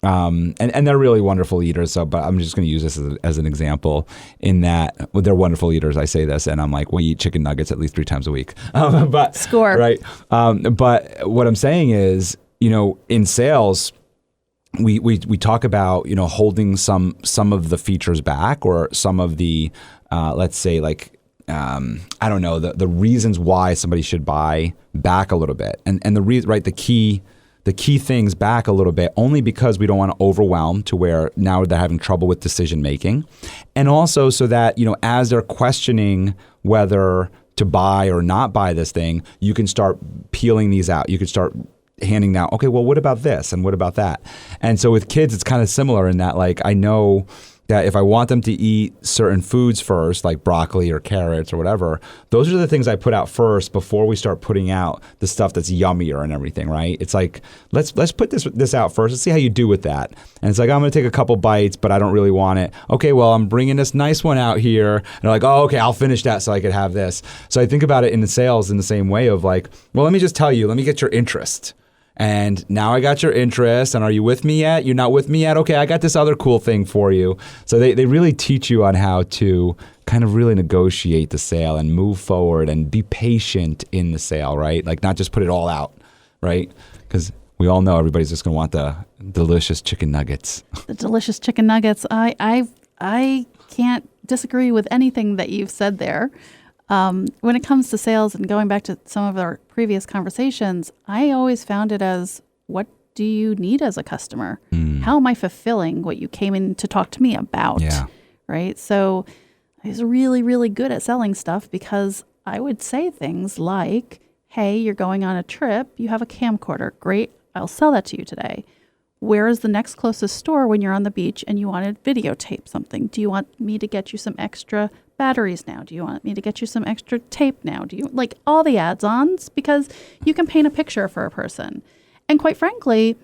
and they're really wonderful eaters. So, but I'm just going to use this as an example in that they're wonderful eaters. I say this and I'm like, we eat chicken nuggets at least 3 times a week. But score. Right. But what I'm saying is, in sales, we talk about, holding some of the features back or some of the, let's say like, I don't know, the reasons why somebody should buy back a little bit. And the reason, right, the key things back a little bit, only because we don't want to overwhelm to where now they're having trouble with decision making. And also so that, as they're questioning whether to buy or not buy this thing, you can start peeling these out. You can start handing out, okay, well, what about this? And what about that? And so with kids, it's kind of similar in that, like, I know that if I want them to eat certain foods first, like broccoli or carrots or whatever, those are the things I put out first before we start putting out the stuff that's yummier and everything, right? It's like, let's put this out first. Let's see how you do with that. And it's like, I'm going to take a couple bites, but I don't really want it. Okay, well, I'm bringing this nice one out here. And they're like, oh, okay, I'll finish that so I could have this. So I think about it in the sales in the same way of like, well, let me just tell you, let me get your interest. And now I got your interest, and are you with me yet? You're not with me yet? Okay, I got this other cool thing for you. So they really teach you on how to kind of really negotiate the sale and move forward and be patient in the sale, right? Like not just put it all out, right? Because we all know everybody's just going to want the delicious chicken nuggets. The delicious chicken nuggets. I can't disagree with anything that you've said there. When it comes to sales and going back to some of our previous conversations, I always found it as, what do you need as a customer? How am I fulfilling what you came in to talk to me about? Yeah. Right? So I was really, really good at selling stuff because I would say things like, hey, you're going on a trip. You have a camcorder. Great. I'll sell that to you today. Where is the next closest store when you're on the beach and you want to videotape something? Do you want me to get you some extra batteries now? Do you want me to get you some extra tape now? Do you like all the add-ons? Because you can paint a picture for a person. And quite frankly,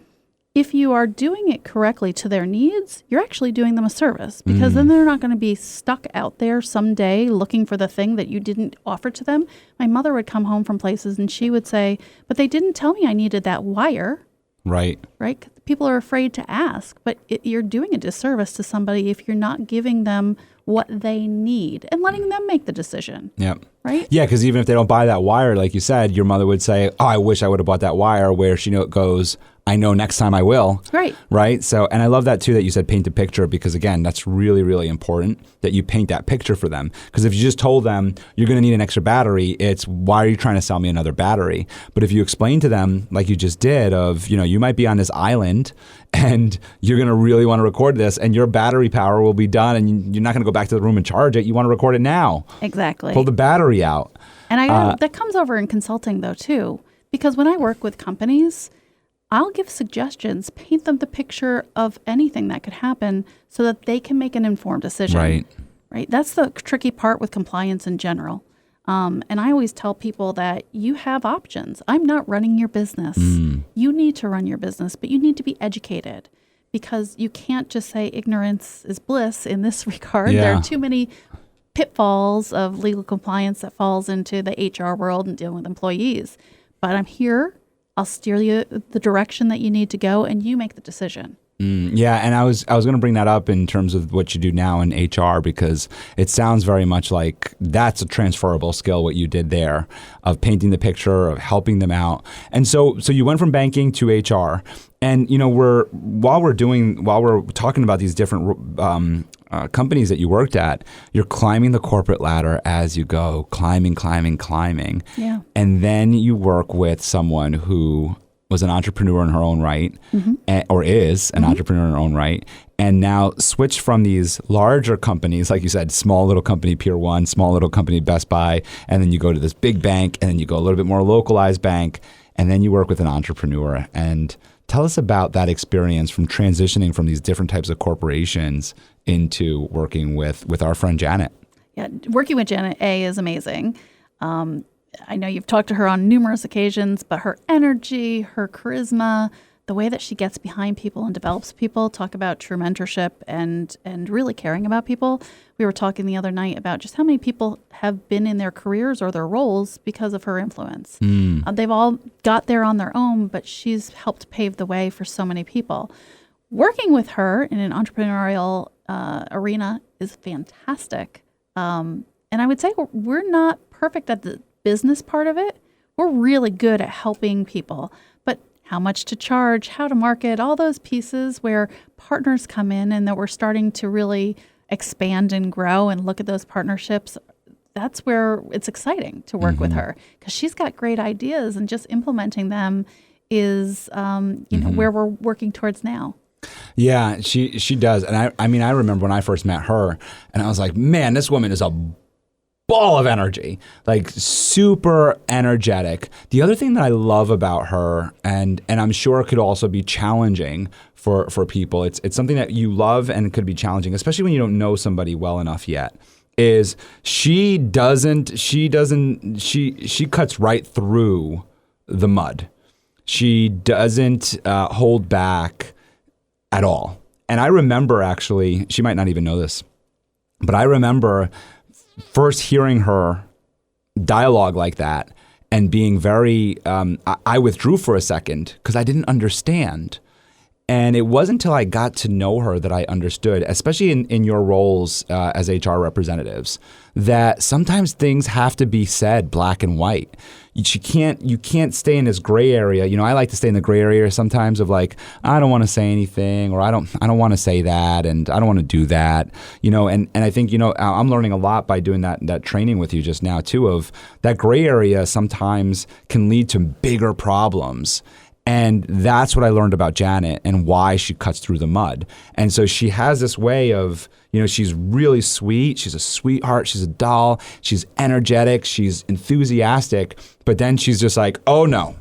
if you are doing it correctly to their needs, you're actually doing them a service, because then they're not going to be stuck out there someday looking for the thing that you didn't offer to them. My mother would come home from places and she would say, but they didn't tell me I needed that wire. Right. Right? People are afraid to ask, but you're doing a disservice to somebody if you're not giving them what they need and letting them make the decision. Yep. Right? Yeah, because even if they don't buy that wire, like you said, your mother would say, oh, I wish I would have bought that wire, where she goes, I know next time I will. Right. Right. So, and I love that too, that you said paint a picture, because again, that's really, really important that you paint that picture for them. Because if you just told them you're going to need an extra battery, it's why are you trying to sell me another battery? But if you explain to them, like you just did, of, you might be on this island and you're going to really want to record this and your battery power will be done and you're not going to go back to the room and charge it. You want to record it now. Exactly. Pull the battery out. And that comes over in consulting though too, because when I work with companies, I'll give suggestions, paint them the picture of anything that could happen so that they can make an informed decision. Right. That's the tricky part with compliance in general. And I always tell people that you have options. I'm not running your business. You need to run your business, but you need to be educated, because you can't just say ignorance is bliss in this regard. Yeah. There are too many pitfalls of legal compliance that falls into the HR world and dealing with employees. But I'm here. I'll steer you the direction that you need to go, and you make the decision. Yeah, and I was going to bring that up in terms of what you do now in HR, because it sounds very much like that's a transferable skill, what you did there, of painting the picture, of helping them out. And so you went from banking to HR, and while we're talking about these different companies that you worked at, you're climbing the corporate ladder as you go, climbing. Yeah. And then you work with someone who was an entrepreneur in her own right, or is an entrepreneur in her own right, and now switched from these larger companies, like you said, small little company Pier 1, small little company Best Buy, and then you go to this big bank, and then you go a little bit more localized bank, and then you work with an entrepreneur. And tell us about that experience from transitioning from these different types of corporations into working with our friend Janet. Yeah, working with Janet A is amazing. I know you've talked to her on numerous occasions, but her energy, her charisma, the way that she gets behind people and develops people, talk about true mentorship and really caring about people. We were talking the other night about just how many people have been in their careers or their roles because of her influence. They've all got there on their own, but she's helped pave the way for so many people. Working with her in an entrepreneurial arena is fantastic. And I would say we're not perfect at the business part of it. We're really good at helping people, but how much to charge, how to market, all those pieces where partners come in and that we're starting to really expand and grow and look at those partnerships. That's where it's exciting to work with her, because she's got great ideas, and just implementing them is, where we're working towards now. Yeah, she does. And I mean, I remember when I first met her and I was like, man, this woman is a ball of energy, like super energetic. The other thing that I love about her, and I'm sure it could also be challenging for people, it's something that you love and it could be challenging, especially when you don't know somebody well enough yet, is she cuts right through the mud. She doesn't hold back at all. And I remember, actually, she might not even know this, but I remember first hearing her dialogue like that and being very, I withdrew for a second because I didn't understand. And it wasn't until I got to know her that I understood, especially in your roles as HR representatives, that sometimes things have to be said black and white. You can't stay in this gray area. I like to stay in the gray area sometimes of like, I don't want to say anything, or I don't want to say that, and I don't want to do that. And I think, I'm learning a lot by doing that training with you just now too, of that gray area sometimes can lead to bigger problems. And that's what I learned about Janet and why she cuts through the mud. And so she has this way of, she's really sweet. She's a sweetheart. She's a doll. She's energetic. She's enthusiastic. But then she's just like, oh no,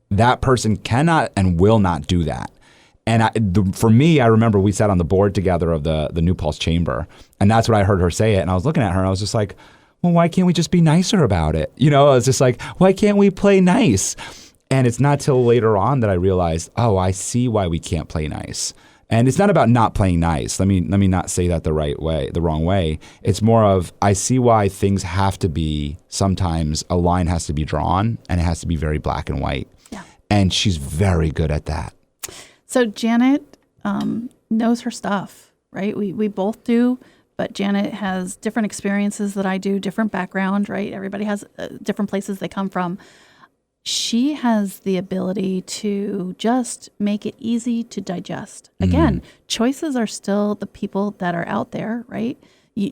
that person cannot and will not do that. And for me, I remember we sat on the board together of the New Pulse Chamber. And that's what I heard her say it. And I was looking at her and I was just like, well, why can't we just be nicer about it? I was just like, why can't we play nice? And it's not till later on that I realized, oh, I see why we can't play nice. And it's not about not playing nice. Let me not say that the wrong way. It's more of, I see why things have to be, sometimes a line has to be drawn and it has to be very black and white. Yeah. And she's very good at that. So Janet knows her stuff, right? We both do, but Janet has different experiences that I do, different background, right? Everybody has different places they come from. she has the ability to just make it easy to digest. Again, choices are still the people that are out there, right?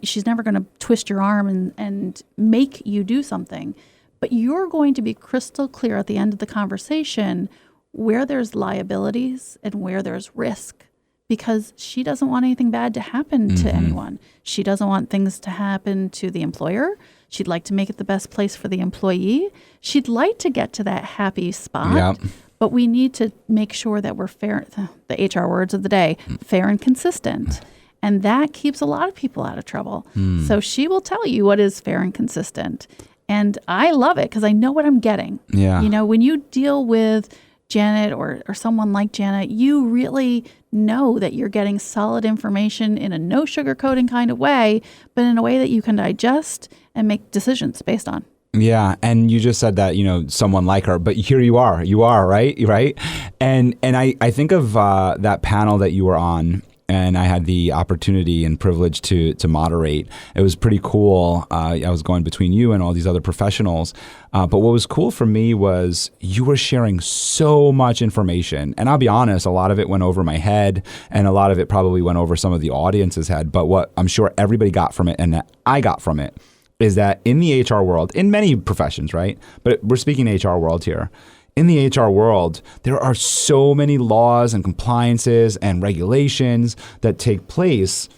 She's never going to twist your arm and make you do something. But you're going to be crystal clear at the end of the conversation where there's liabilities and where there's risk, because she doesn't want anything bad to happen to anyone. She doesn't want things to happen to the employer. She'd like to make it the best place for the employee. She'd like to get to that happy spot. Yep. But we need to make sure that we're fair, the HR words of the day, fair and consistent. And that keeps a lot of people out of trouble. So she will tell you what is fair and consistent. And I love it because I know what I'm getting. Yeah. You know, when you deal with Janet or someone like Janet, you really know that you're getting solid information in a no sugarcoating kind of way, but in a way that you can digest and make decisions based on. Yeah, and you just said that, someone like her, but here you are, right? And I think of that panel that you were on, and I had the opportunity and privilege to moderate. It was pretty cool. I was going between you and all these other professionals. But what was cool for me was you were sharing so much information. And I'll be honest, a lot of it went over my head, and a lot of it probably went over some of the audience's head. But what I'm sure everybody got from it, and that I got from it, is that in the HR world, in many professions, right? But we're speaking HR world here. In the HR world, there are so many laws and compliances and regulations that take place.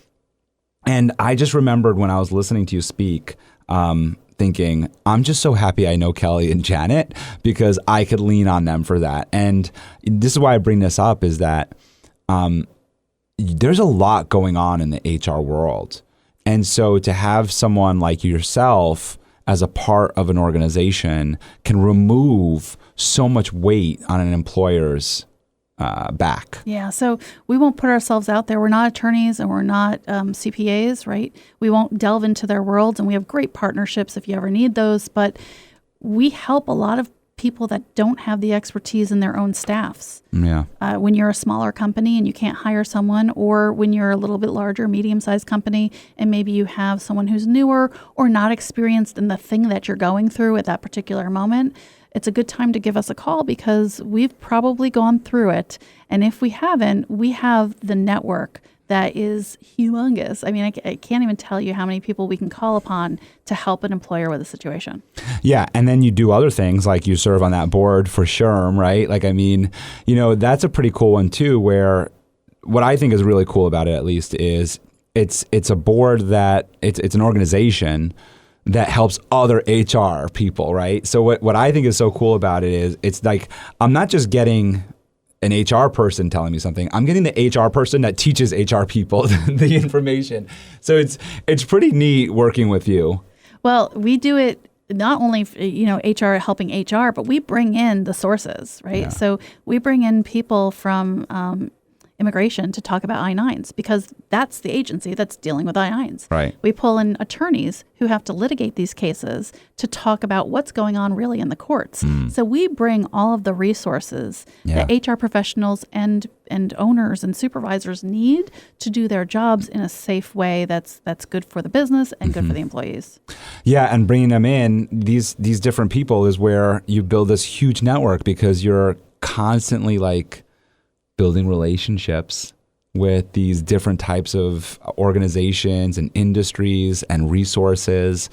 And I just remembered when I was listening to you speak, thinking, I'm just so happy I know Kelly and Janet because I could lean on them for that. And this is why I bring this up, is that there's a lot going on in the HR world. And so to have someone like yourself as a part of an organization can remove so much weight on an employer's back. Yeah, so we won't put ourselves out there. We're not attorneys and we're not CPAs, right? We won't delve into their worlds, and we have great partnerships if you ever need those. But we help a lot of people that don't have the expertise in their own staffs. Yeah. When you're a smaller company and you can't hire someone, or when you're a little bit larger, medium-sized company, and maybe you have someone who's newer or not experienced in the thing that you're going through at that particular moment, it's a good time to give us a call because we've probably gone through it. And if we haven't, we have the network that is humongous. I mean, I can't even tell you how many people we can call upon to help an employer with a situation. Yeah. And then you do other things, like you serve on that board for SHRM, right? Like, I mean, that's a pretty cool one too, where what I think is really cool about it, at least, is it's a board that it's an organization that helps other HR people, right? So what I think is so cool about it is it's like, I'm not just getting an HR person telling me something. I'm getting the HR person that teaches HR people the information. So it's pretty neat working with you. Well, we do it not only, HR helping HR, but we bring in the sources, right? Yeah. So we bring in people from immigration to talk about I-9s because that's the agency that's dealing with I-9s. Right. We pull in attorneys who have to litigate these cases to talk about what's going on really in the courts. So we bring all of the resources that HR professionals and owners and supervisors need to do their jobs in a safe way that's good for the business and good for the employees. Yeah, and bringing them in, these different people, is where you build this huge network because you're constantly building relationships with these different types of organizations and industries and resources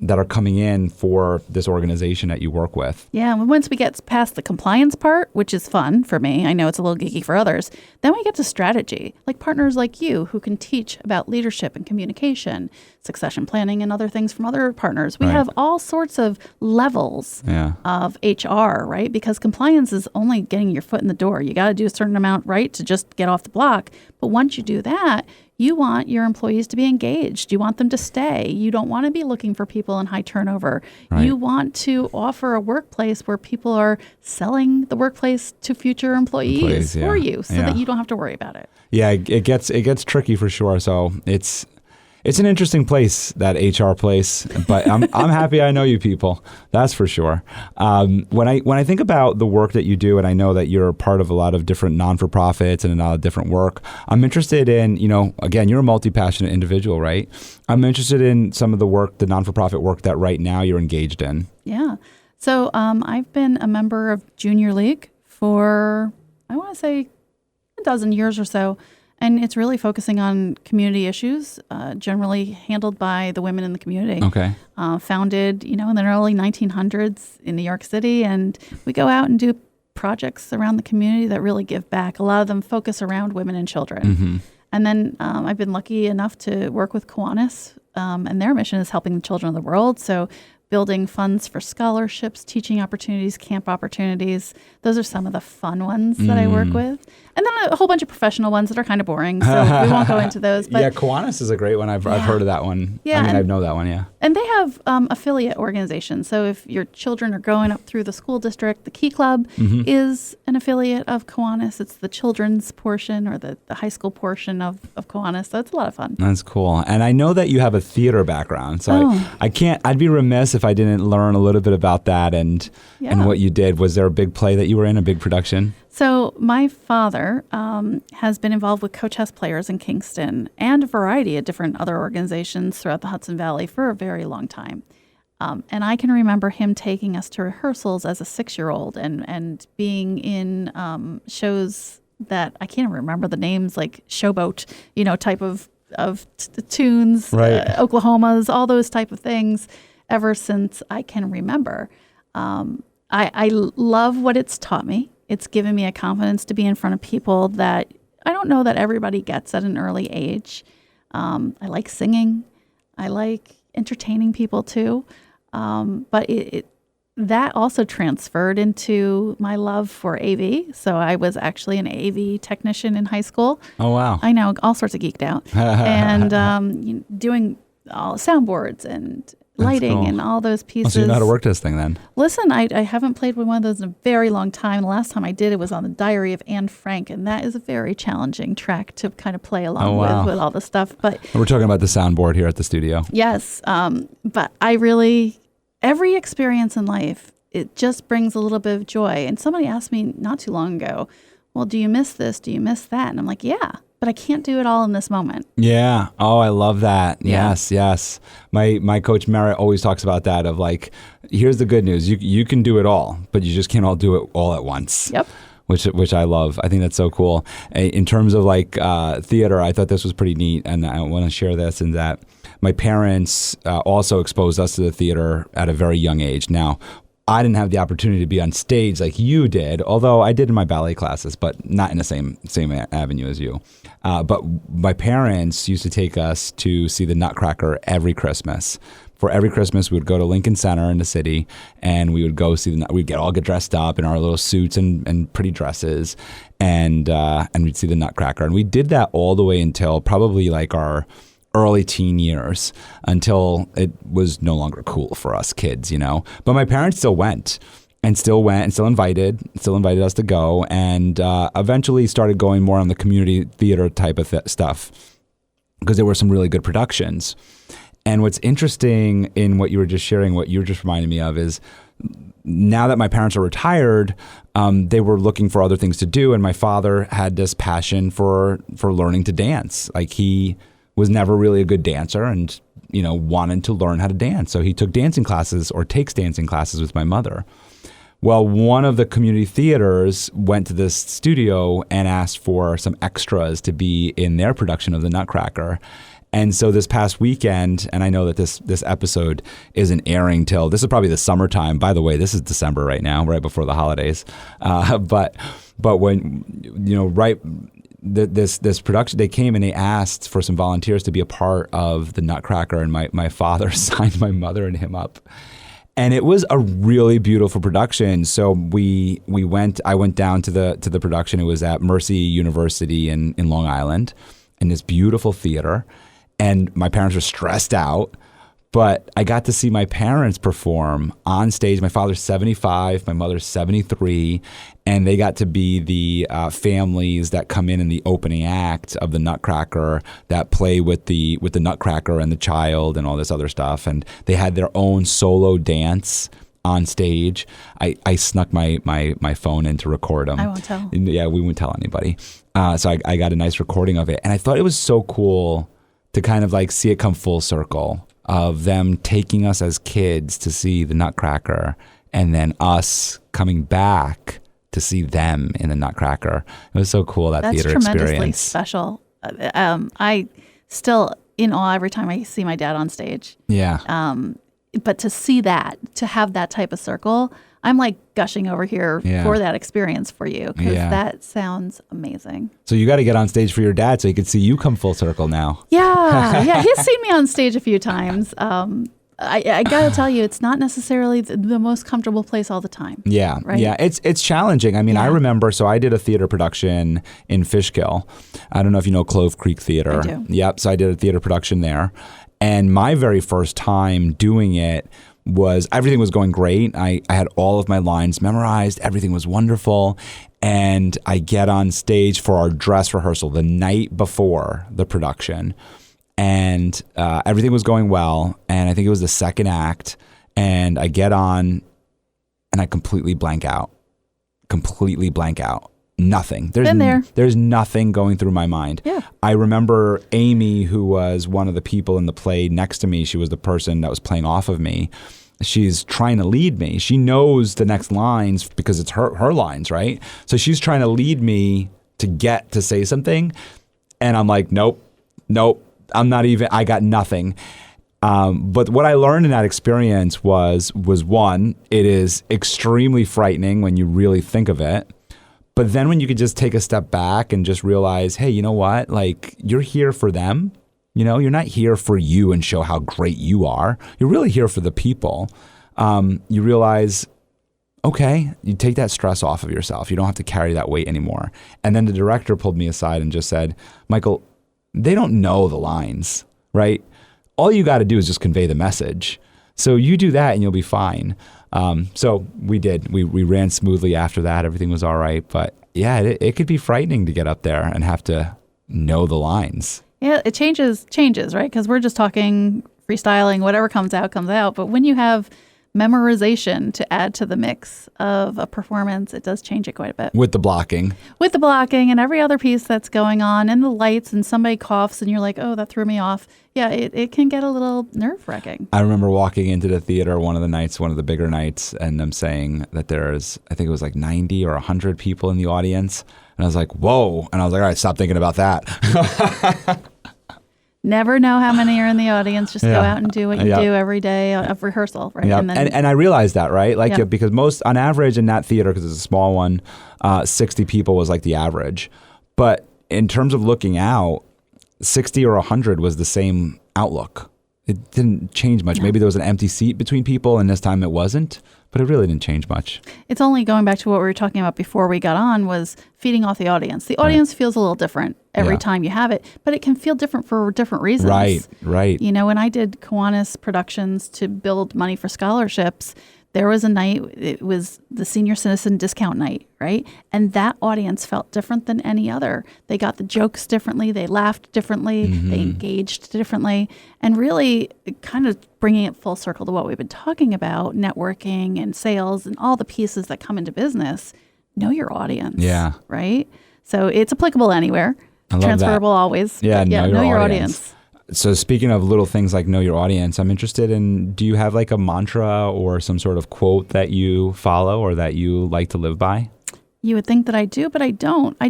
that are coming in for this organization that you work with. Yeah, and once we get past the compliance part, which is fun for me, I know it's a little geeky for others, then we get to strategy, like partners like you who can teach about leadership and communication, succession planning, and other things from other partners. We have all sorts of levels of HR, right? Because compliance is only getting your foot in the door. You got to do a certain amount, right, to just get off the block. But once you do that, you want your employees to be engaged. You want them to stay. You don't want to be looking for people in high turnover. Right. You want to offer a workplace where people are selling the workplace to future employees for you so that you don't have to worry about it. Yeah, it gets tricky for sure. So it's an interesting place, that HR place, but I'm happy I know you people. That's for sure. When I think about the work that you do, and I know that you're part of a lot of different non-for-profits and a lot of different work, I'm interested in, again, you're a multi-passionate individual, right? I'm interested in some of the work, the non-for-profit work that right now you're engaged in. Yeah. So I've been a member of Junior League for, I want to say, a dozen years or so. And it's really focusing on community issues, generally handled by the women in the community. Okay. Founded, in the early 1900s in New York City. And we go out and do projects around the community that really give back. A lot of them focus around women and children. Mm-hmm. And then I've been lucky enough to work with Kiwanis, and their mission is helping the children of the world. So building funds for scholarships, teaching opportunities, camp opportunities. Those are some of the fun ones that I work with. And then a whole bunch of professional ones that are kind of boring, so we won't go into those. But yeah, Kiwanis is a great one. I've heard of that one. Yeah, I know that one, yeah. And they have affiliate organizations. So if your children are growing up through the school district, the Key Club is an affiliate of Kiwanis. It's the children's portion or the high school portion of Kiwanis. So it's a lot of fun. That's cool. And I know that you have a theater background. So I'd be remiss if I didn't learn a little bit about that and what you did. Was there a big play that you were in, a big production? So my father has been involved with co-chess players in Kingston and a variety of different other organizations throughout the Hudson Valley for a very long time. And I can remember him taking us to rehearsals as a 6-year-old and being in shows that I can't remember the names, like Showboat, type of tunes, right. Oklahomas, all those type of things ever since I can remember. I love what it's taught me. It's given me a confidence to be in front of people that I don't know that everybody gets at an early age. I like singing. I like entertaining people too. But that also transferred into my love for AV. So I was actually an AV technician in high school. Oh, wow. I know, all sorts of geeked out. And doing all soundboards and lighting cool. and all those pieces. So you know how to work this thing then? Listen, I haven't played with one of those in a very long time. The last time I did it was on the Diary of Anne Frank, and that is a very challenging track to kind of play along with all the stuff. But we're talking about the soundboard here at the studio. Yes, but every experience in life, it just brings a little bit of joy. And somebody asked me not too long ago, well, do you miss this? Do you miss that? And I'm like, yeah. But I can't do it all in this moment. Yeah. Oh, I love that. Yeah. Yes. My coach Merritt always talks about that of like, here's the good news. You can do it all, but you just can't all do it all at once. Yep. Which I love. I think that's so cool. In terms of like theater, I thought this was pretty neat, and I want to share this in that my parents also exposed us to the theater at a very young age. Now, I didn't have the opportunity to be on stage like you did, although I did in my ballet classes, but not in the same avenue as you. But my parents used to take us to see the Nutcracker every Christmas. For every Christmas, we would go to Lincoln Center in the city, and we would go see we'd get dressed up in our little suits and pretty dresses, and we'd see the Nutcracker. And we did that all the way until probably like our early teen years, until it was no longer cool for us kids, But my parents still went and still invited us to go, and eventually started going more on the community theater type of stuff because there were some really good productions. And what's interesting in what you were just sharing, what you were just reminding me of, is now that my parents are retired, they were looking for other things to do, and my father had this passion for learning to dance. Like he was never really a good dancer and, wanted to learn how to dance. So he took dancing classes or takes dancing classes with my mother. Well, one of the community theaters went to this studio and asked for some extras to be in their production of the Nutcracker. And so this past weekend, and I know that this episode isn't airing till, this is probably the summertime. By the way, this is December right now, right before the holidays. But when, this production, they came and they asked for some volunteers to be a part of the Nutcracker, and my father signed my mother and him up. And it was a really beautiful production. So I went down to the production. It was at Mercy University in Long Island, in this beautiful theater. And my parents were stressed out, but I got to see my parents perform on stage. My father's 75, my mother's 73, and they got to be the families that come in the opening act of the Nutcracker, that play with the Nutcracker and the child and all this other stuff. And they had their own solo dance on stage. I snuck my phone in to record them. I won't tell. Yeah, we won't tell anybody. So I got a nice recording of it, and I thought it was so cool to kind of like see it come full circle of them taking us as kids to see the Nutcracker and then us coming back to see them in the Nutcracker. It was so cool, that theater experience. That's tremendously special. I still in awe every time I see my dad on stage. Yeah. But to see that, to have that type of circle, I'm like gushing over here for that experience for you, because that sounds amazing. So you got to get on stage for your dad so he could see you come full circle now. Yeah. He's seen me on stage a few times. I got to tell you, it's not necessarily the most comfortable place all the time. Yeah. Right? Yeah. It's challenging. I mean, I remember, so I did a theater production in Fishkill. I don't know if you know Clove Creek Theater. I do. Yep. So I did a theater production there. And my very first time doing it was, everything was going great. I had all of my lines memorized. Everything was wonderful. And I get on stage for our dress rehearsal the night before the production. And everything was going well. And I think it was the second act. And I get on and I completely blank out. Nothing. There's nothing going through my mind. Yeah. I remember Amy, who was one of the people in the play next to me. She was the person that was playing off of me. She's trying to lead me. She knows the next lines because it's her lines, right? So she's trying to lead me to get to say something. And I'm like, nope. I got nothing. But what I learned in that experience was one, it is extremely frightening when you really think of it. But then when you could just take a step back and just realize, hey, you know what? Like, you're here for them. You know, you're not here for you and show how great you are. You're really here for the people. You realize, okay, you take that stress off of yourself. You don't have to carry that weight anymore. And then the director pulled me aside and just said, Michael, they don't know the lines, right? All you got to do is just convey the message. So you do that and you'll be fine. So we did. We ran smoothly after that. Everything was all right. But yeah, it could be frightening to get up there and have to know the lines. Yeah, it changes, right? Because we're just talking freestyling, whatever comes out, comes out. But when you have memorization to add to the mix of a performance, it does change it quite a bit. With the blocking and every other piece that's going on, and the lights, and somebody coughs and you're like, oh, that threw me off. Yeah, it can get a little nerve-wracking. I remember walking into the theater one of the nights, one of the bigger nights, and them saying that there's, I think it was like 90 or 100 people in the audience. And I was like, whoa. And I was like, all right, stop thinking about that. Never know how many are in the audience. Just go out and do what you do every day of rehearsal, right? Yeah. And I realized that, right? Like, because most, on average in that theater, because it's a small one, 60 people was like the average. But in terms of looking out, 60 or 100 was the same outlook. It didn't change much. No. Maybe there was an empty seat between people, and this time it wasn't. But it really didn't change much. It's only going back to what we were talking about before we got on, was feeding off the audience. The audience feels a little different every time you have it, but it can feel different for different reasons. Right. You know, when I did Kiwanis Productions to build money for scholarships, there was a night, it was the senior citizen discount night, right? And that audience felt different than any other. They got the jokes differently. They laughed differently. They engaged differently. And really kind of bringing it full circle to what we've been talking about, networking and sales and all the pieces that come into business. Know your audience. Yeah. Right? So it's applicable anywhere. Transferable always. Yeah, know your audience. So speaking of little things like know your audience, I'm interested in, do you have like a mantra or some sort of quote that you follow or that you like to live by? You would think that I do, but I don't. I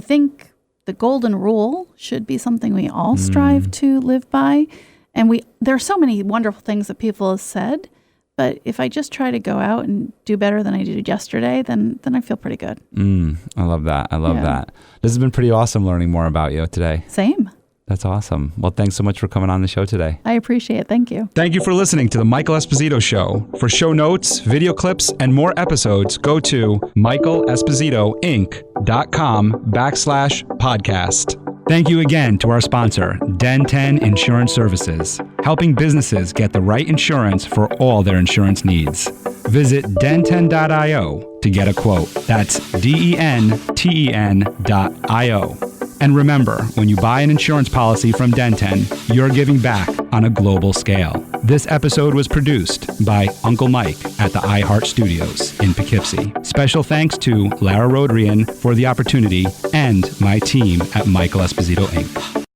think the golden rule should be something we all strive to live by. And there are so many wonderful things that people have said, but if I just try to go out and do better than I did yesterday, then I feel pretty good. I love that. I love that. This has been pretty awesome learning more about you today. Same. That's awesome. Well, thanks so much for coming on the show today. I appreciate it. Thank you. Thank you for listening to The Michael Esposito Show. For show notes, video clips, and more episodes, go to michaelespositoinc.com/podcast. Thank you again to our sponsor, Den 10 Insurance Services, helping businesses get the right insurance for all their insurance needs. Visit den10.io to get a quote. That's DENTEN.io. And remember, when you buy an insurance policy from Den10, you're giving back on a global scale. This episode was produced by Uncle Mike at the iHeart Studios in Poughkeepsie. Special thanks to Lara Rodrian for the opportunity and my team at Michael Esposito Inc.